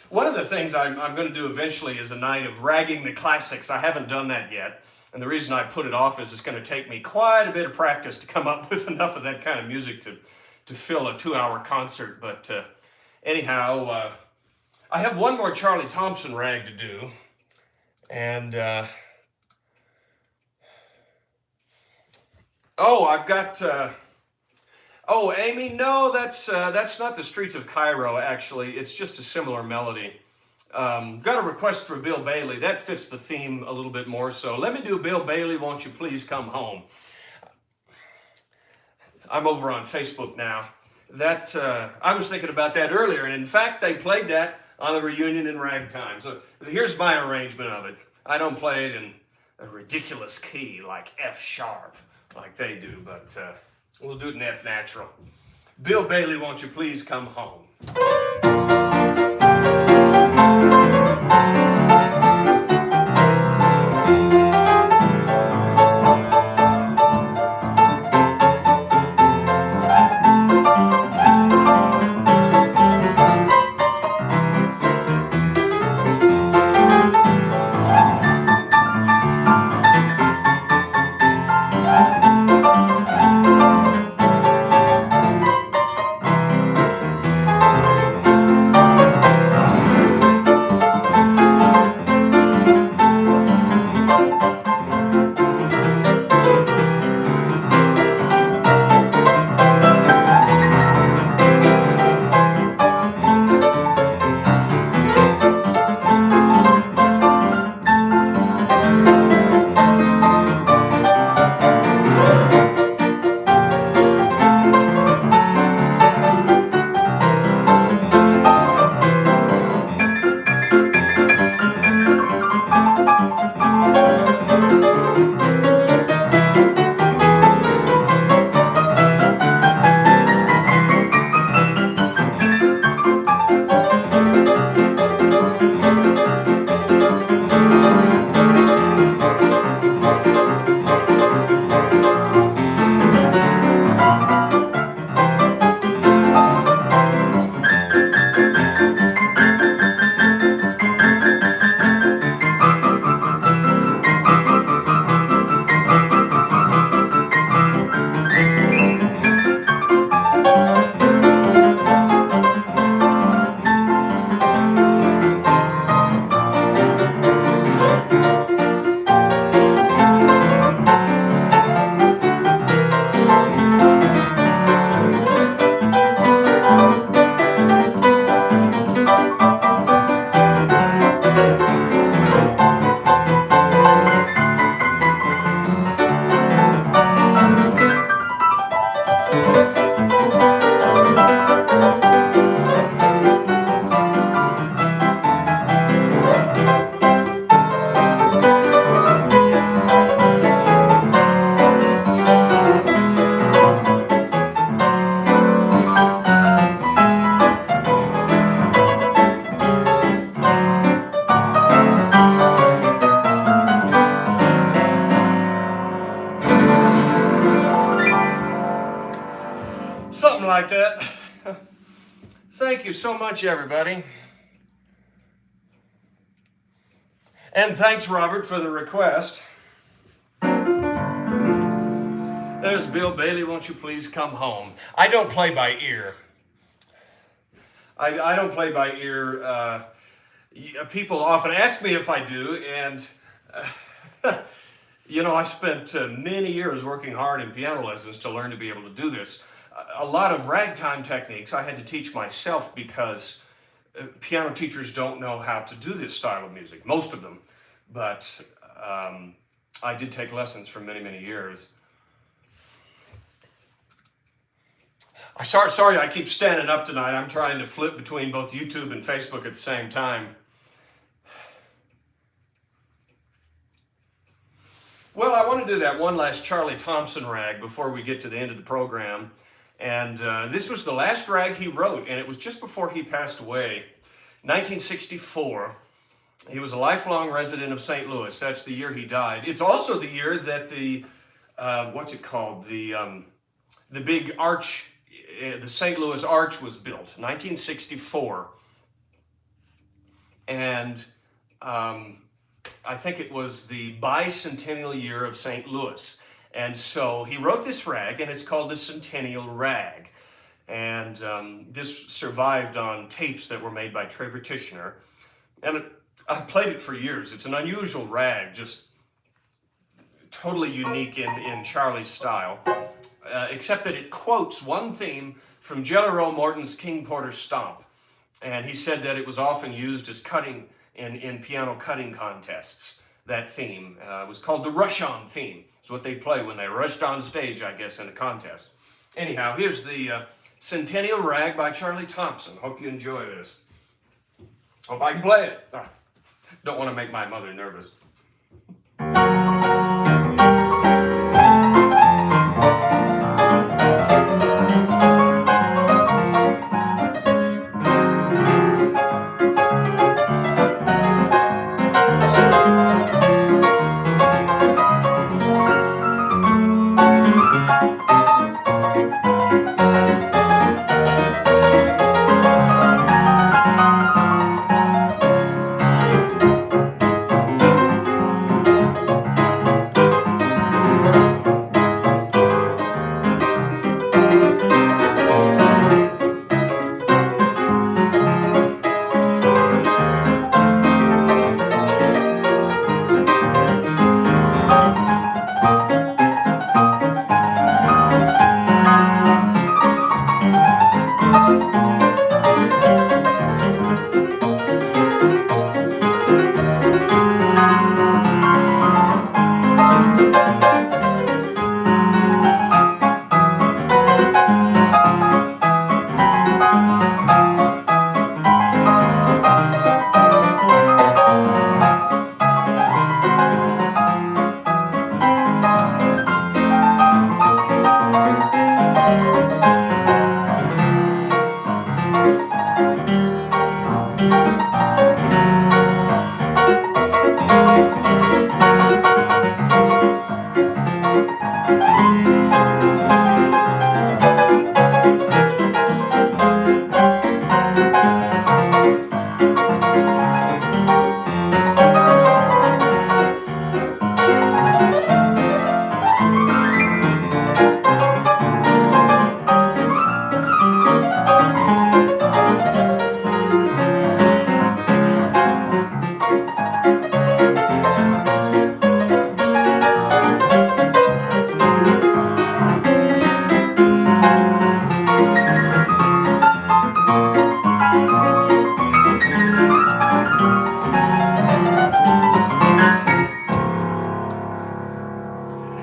one of the things I'm going to do eventually is a night of ragging the classics. I haven't done that yet. And the reason I put it off is it's going to take me quite a bit of practice to come up with enough of that kind of music to fill a 2-hour concert. But anyhow, I have one more Charlie Thompson rag to do. And oh, I've got oh, Amy, no, that's not the Streets of Cairo, actually. It's just a similar melody. Got a request for Bill Bailey. That fits the theme a little bit more, so let me do Bill Bailey, Won't You Please Come Home. I'm over on Facebook now. That I was thinking about that earlier, and in fact, they played that on the reunion in Ragtime. So here's my arrangement of it. I don't play it in a ridiculous key like F sharp, like they do, but we'll do it in F natural. Bill Bailey, Won't You Please Come Home. Something like that. Thank you so much, everybody. And thanks, Robert, for the request. There's Bill Bailey, Won't You Please Come Home. I don't play by ear. I don't play by ear. People often ask me if I do, and you know, I spent many years working hard in piano lessons to learn to be able to do this. A lot of ragtime techniques I had to teach myself because piano teachers don't know how to do this style of music, most of them. But I did take lessons for many, many years. Sorry I keep standing up tonight. I'm trying to flip between both YouTube and Facebook at the same time. Well, I want to do that one last Charlie Thompson rag before we get to the end of the program. And this was the last rag he wrote, and it was just before he passed away, 1964. He was a lifelong resident of St. Louis. That's the year he died. It's also the year that the, what's it called? The big arch, the St. Louis Arch was built, 1964. And I think it was the bicentennial year of St. Louis. And so he wrote this rag, and it's called the Centennial Rag. And this survived on tapes that were made by Trey Petitioner. And I've played it for years. It's an unusual rag, just totally unique in Charlie's style, except that it quotes one theme from Jelly Roll Morton's King Porter Stomp. And he said that it was often used as cutting in piano cutting contests. That theme was called the rush-on theme. It's what they play when they rushed on stage, I guess, in a contest. Anyhow, here's the Centennial Rag by Charlie Thompson. Hope you enjoy this. Hope I can play it. Don't want to make my mother nervous.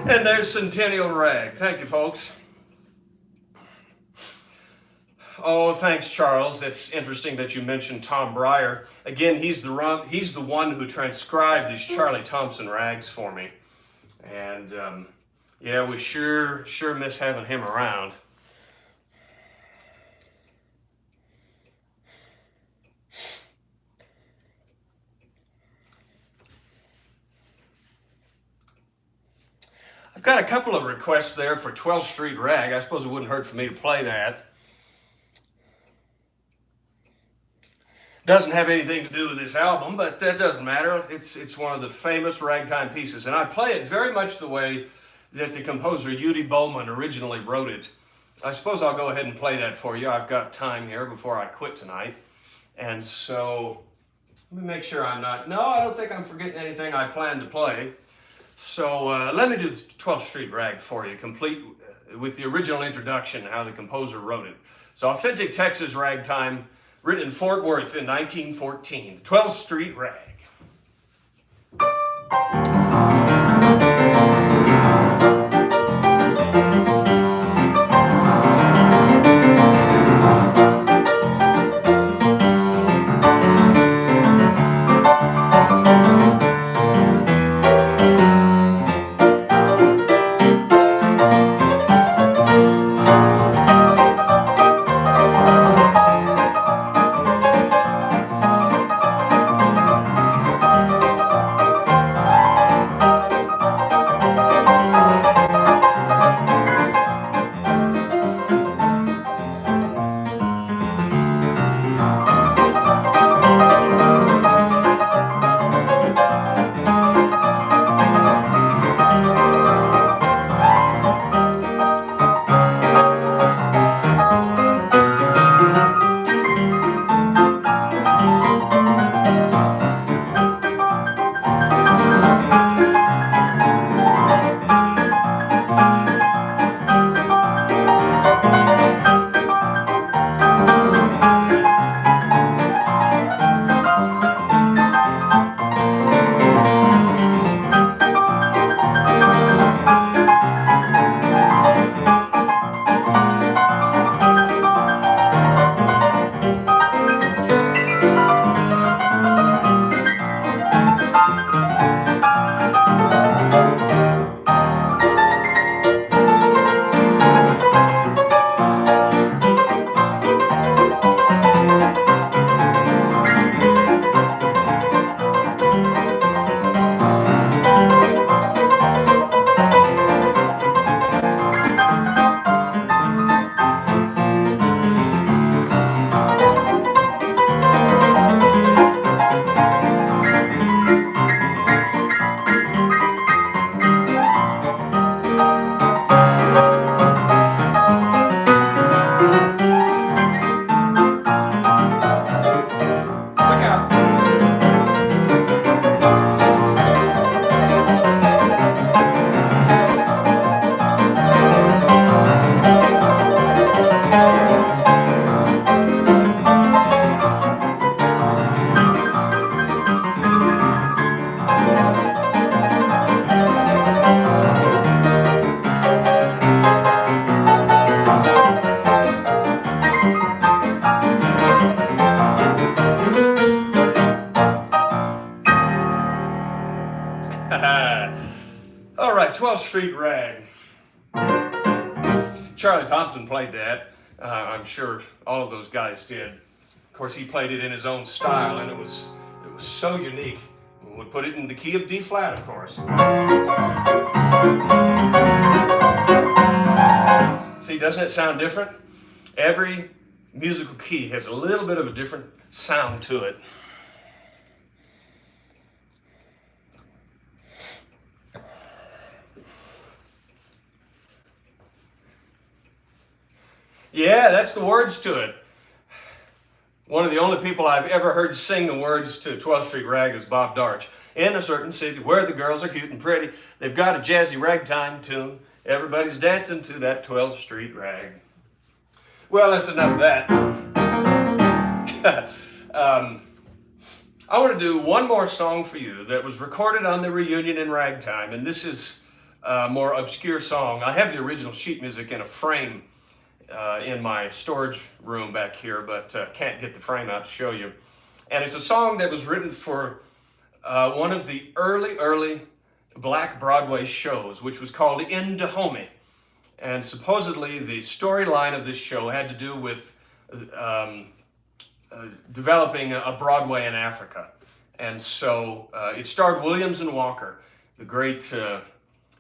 And there's Centennial Rag. Thank you, folks. Oh, thanks, Charles. It's interesting that you mentioned Tom Breyer. Again, he's the one who transcribed these Charlie Thompson rags for me. And yeah, we sure miss having him around. I've got a couple of requests there for 12th Street Rag. I suppose it wouldn't hurt for me to play that. Doesn't have anything to do with this album, but that doesn't matter. It's one of the famous ragtime pieces, and I play it very much the way that the composer Eubie Bowman originally wrote it. I suppose I'll go ahead and play that for you. I've got time here before I quit tonight. And so, let me make sure I'm not... No, I don't think I'm forgetting anything I planned to play. So let me do the 12th Street Rag for you, complete with the original introduction, how the composer wrote it. So authentic Texas ragtime, written in Fort Worth in 1914, 12th Street Rag. 12th Street Rag. Charlie Thompson played that. I'm sure all of those guys did. Of course, he played it in his own style, and it was so unique. We would put it in the key of D flat, of course. See, doesn't it sound different? Every musical key has a little bit of a different sound to it. Yeah, that's the words to it. One of the only people I've ever heard sing the words to 12th Street Rag is Bob Darch. In a certain city where the girls are cute and pretty, they've got a jazzy ragtime tune. Everybody's dancing to that 12th Street Rag. Well, that's enough of that. I want to do one more song for you that was recorded on the reunion in Ragtime, and this is a more obscure song. I have the original sheet music in a frame in my storage room back here, but can't get the frame out to show you. And it's a song that was written for one of the early Black Broadway shows, which was called In Dahomey. And supposedly the storyline of this show had to do with developing a Broadway in Africa. And so it starred Williams and Walker, the great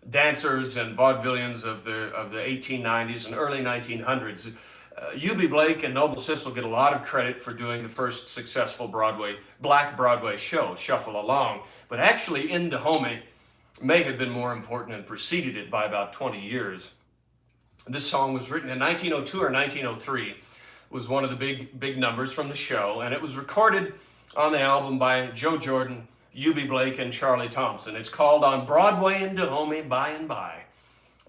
dancers and vaudevillians of the 1890s and early 1900s. Eubie Blake and Noble Sissel get a lot of credit for doing the first successful Black Broadway show, Shuffle Along. But actually, In Dahomey may have been more important and preceded it by about 20 years. This song was written in 1902 or 1903, was one of the big numbers from the show, and it was recorded on the album by Joe Jordan, Eubie Blake, and Charlie Thompson. It's called On Broadway in Dahomey By and By.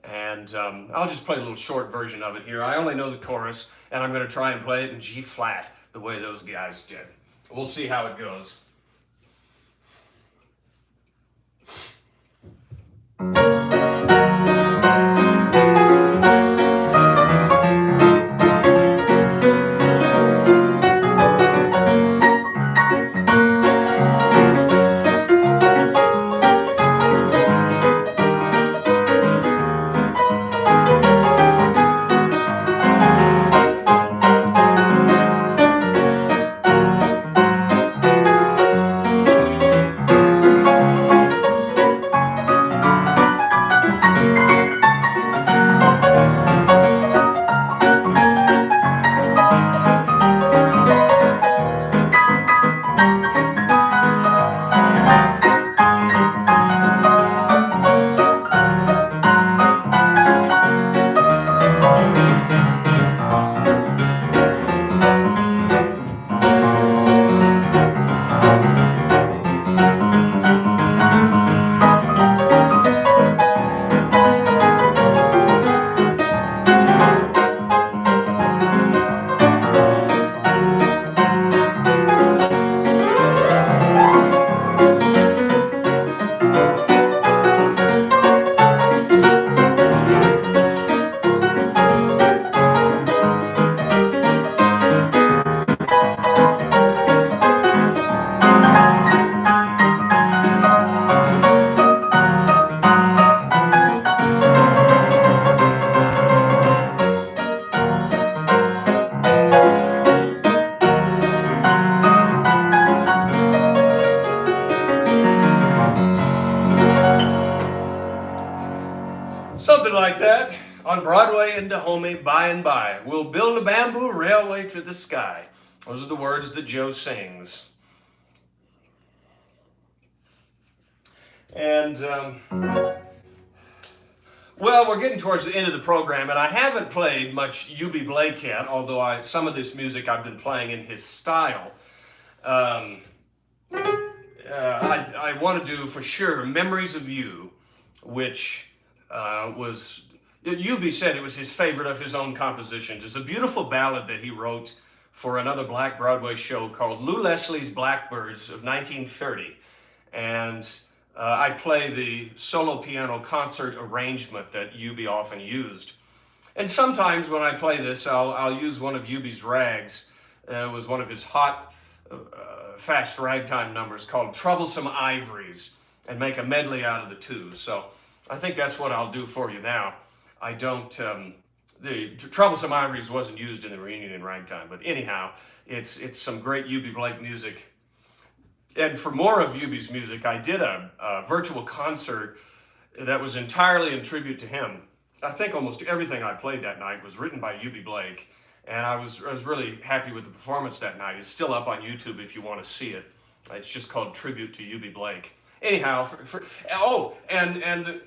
And I'll just play a little short version of it here. I only know the chorus, and I'm going to try and play it in G flat the way those guys did. We'll see how it goes. Something like that. On Broadway in Dahomey, by and by, we'll build a bamboo railway to the sky. Those are the words that Joe sings. And, well, we're getting towards the end of the program, and I haven't played much Eubie Blake yet, although some of this music I've been playing in his style. I want to do, for sure, Memories of You, which Eubie said it was his favorite of his own compositions. It's a beautiful ballad that he wrote for another Black Broadway show called Lou Leslie's Blackbirds of 1930. And I play the solo piano concert arrangement that Eubie often used. And sometimes when I play this, I'll use one of Eubie's rags. It was one of his hot, fast ragtime numbers called Troublesome Ivories, and make a medley out of the two. So I think that's what I'll do for you now. I don't, the Troublesome Ivories wasn't used in the reunion in Ragtime, but anyhow, it's some great Eubie Blake music. And for more of Eubie's music, I did a virtual concert that was entirely in tribute to him. I think almost everything I played that night was written by Eubie Blake, and I was really happy with the performance that night. It's still up on YouTube if you want to see it. It's just called Tribute to Eubie Blake. Anyhow,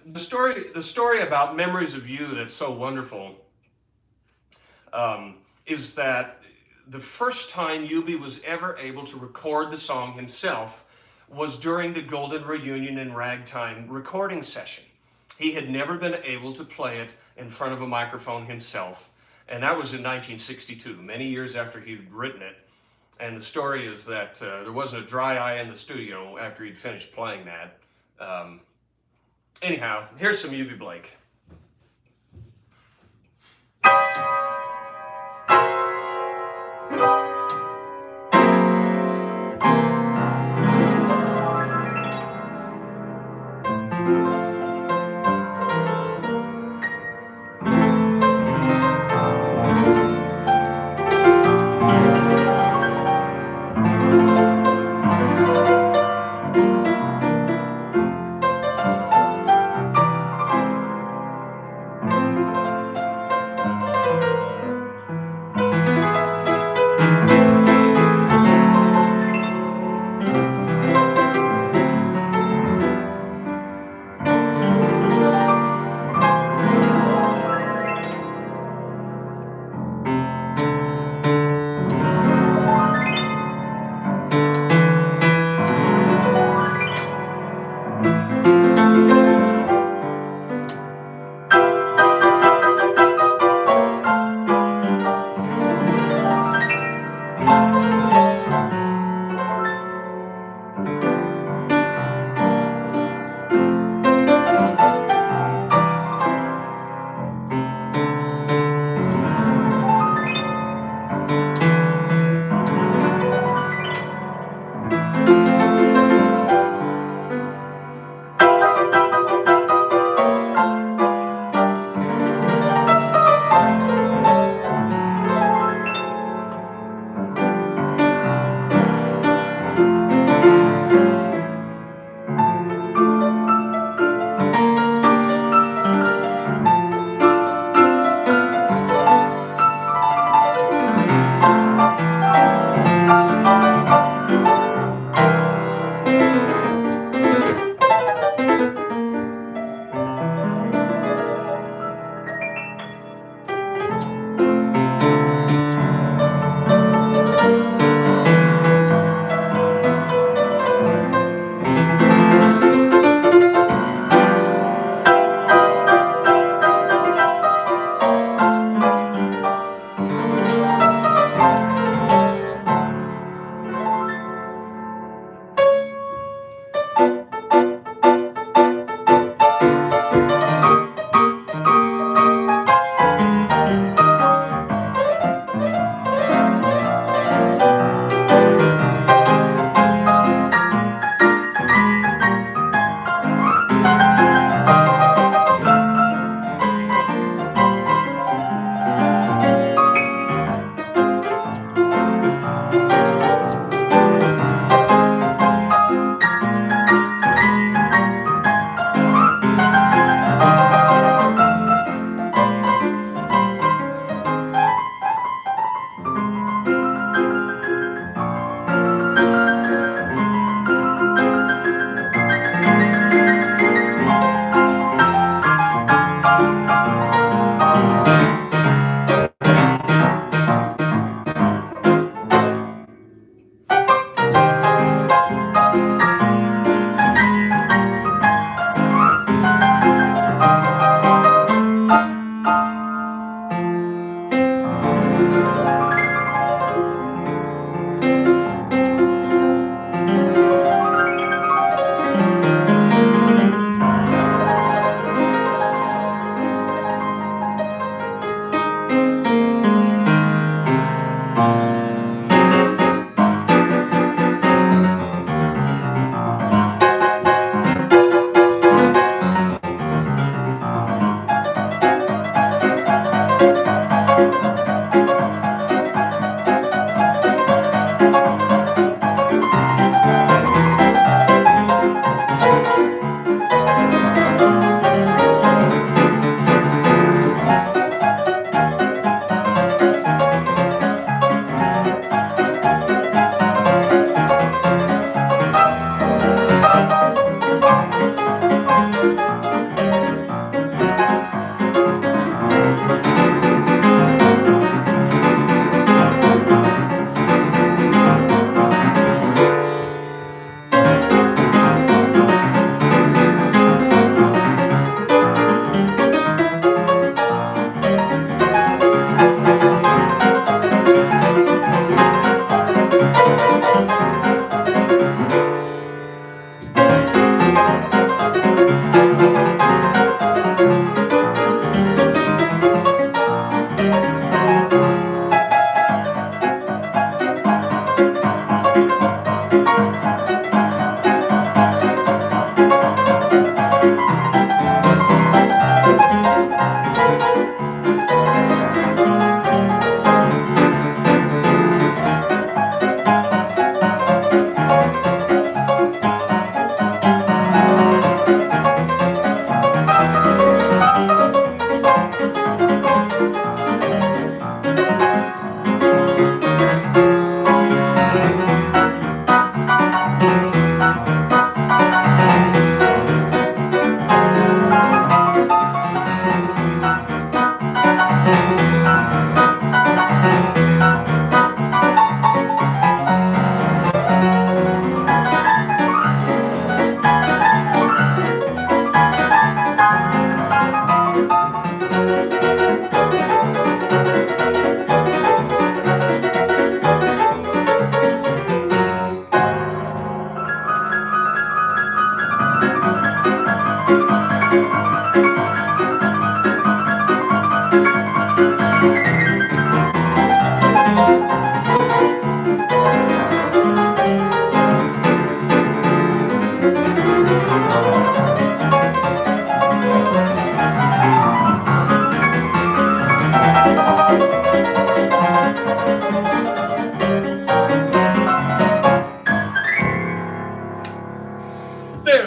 the story about Memories of You that's so wonderful is that the first time Eubie was ever able to record the song himself was during the Golden Reunion in Ragtime recording session. He had never been able to play it in front of a microphone himself, and that was in 1962, many years after he'd written it. And the story is that there wasn't a dry eye in the studio after he'd finished playing that. Anyhow, here's some Eubie Blake.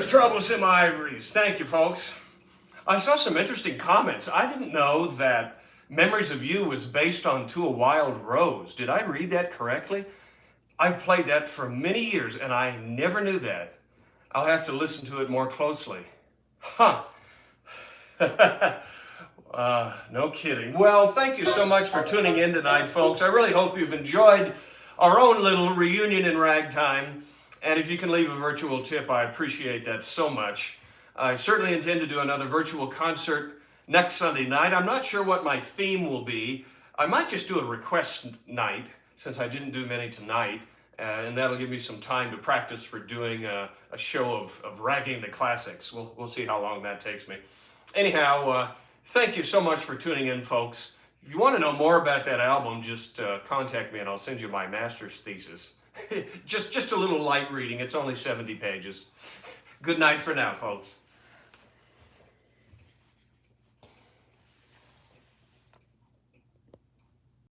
Troublesome Ivories. Thank you, folks. I saw some interesting comments. I didn't know that Memories of You was based on To a Wild Rose. Did I read that correctly? I've played that for many years and I never knew that. I'll have to listen to it more closely. Huh. No kidding. Well, thank you so much for tuning in tonight, folks. I really hope you've enjoyed our own little reunion in Ragtime. And if you can leave a virtual tip, I appreciate that so much. I certainly intend to do another virtual concert next Sunday night. I'm not sure what my theme will be. I might just do a request night, since I didn't do many tonight. And that'll give me some time to practice for doing a show of ragging the classics. We'll see how long that takes me. Anyhow, thank you so much for tuning in, folks. If you want to know more about that album, just contact me and I'll send you my master's thesis. just a little light reading. It's only 70 pages. Good night for now, folks.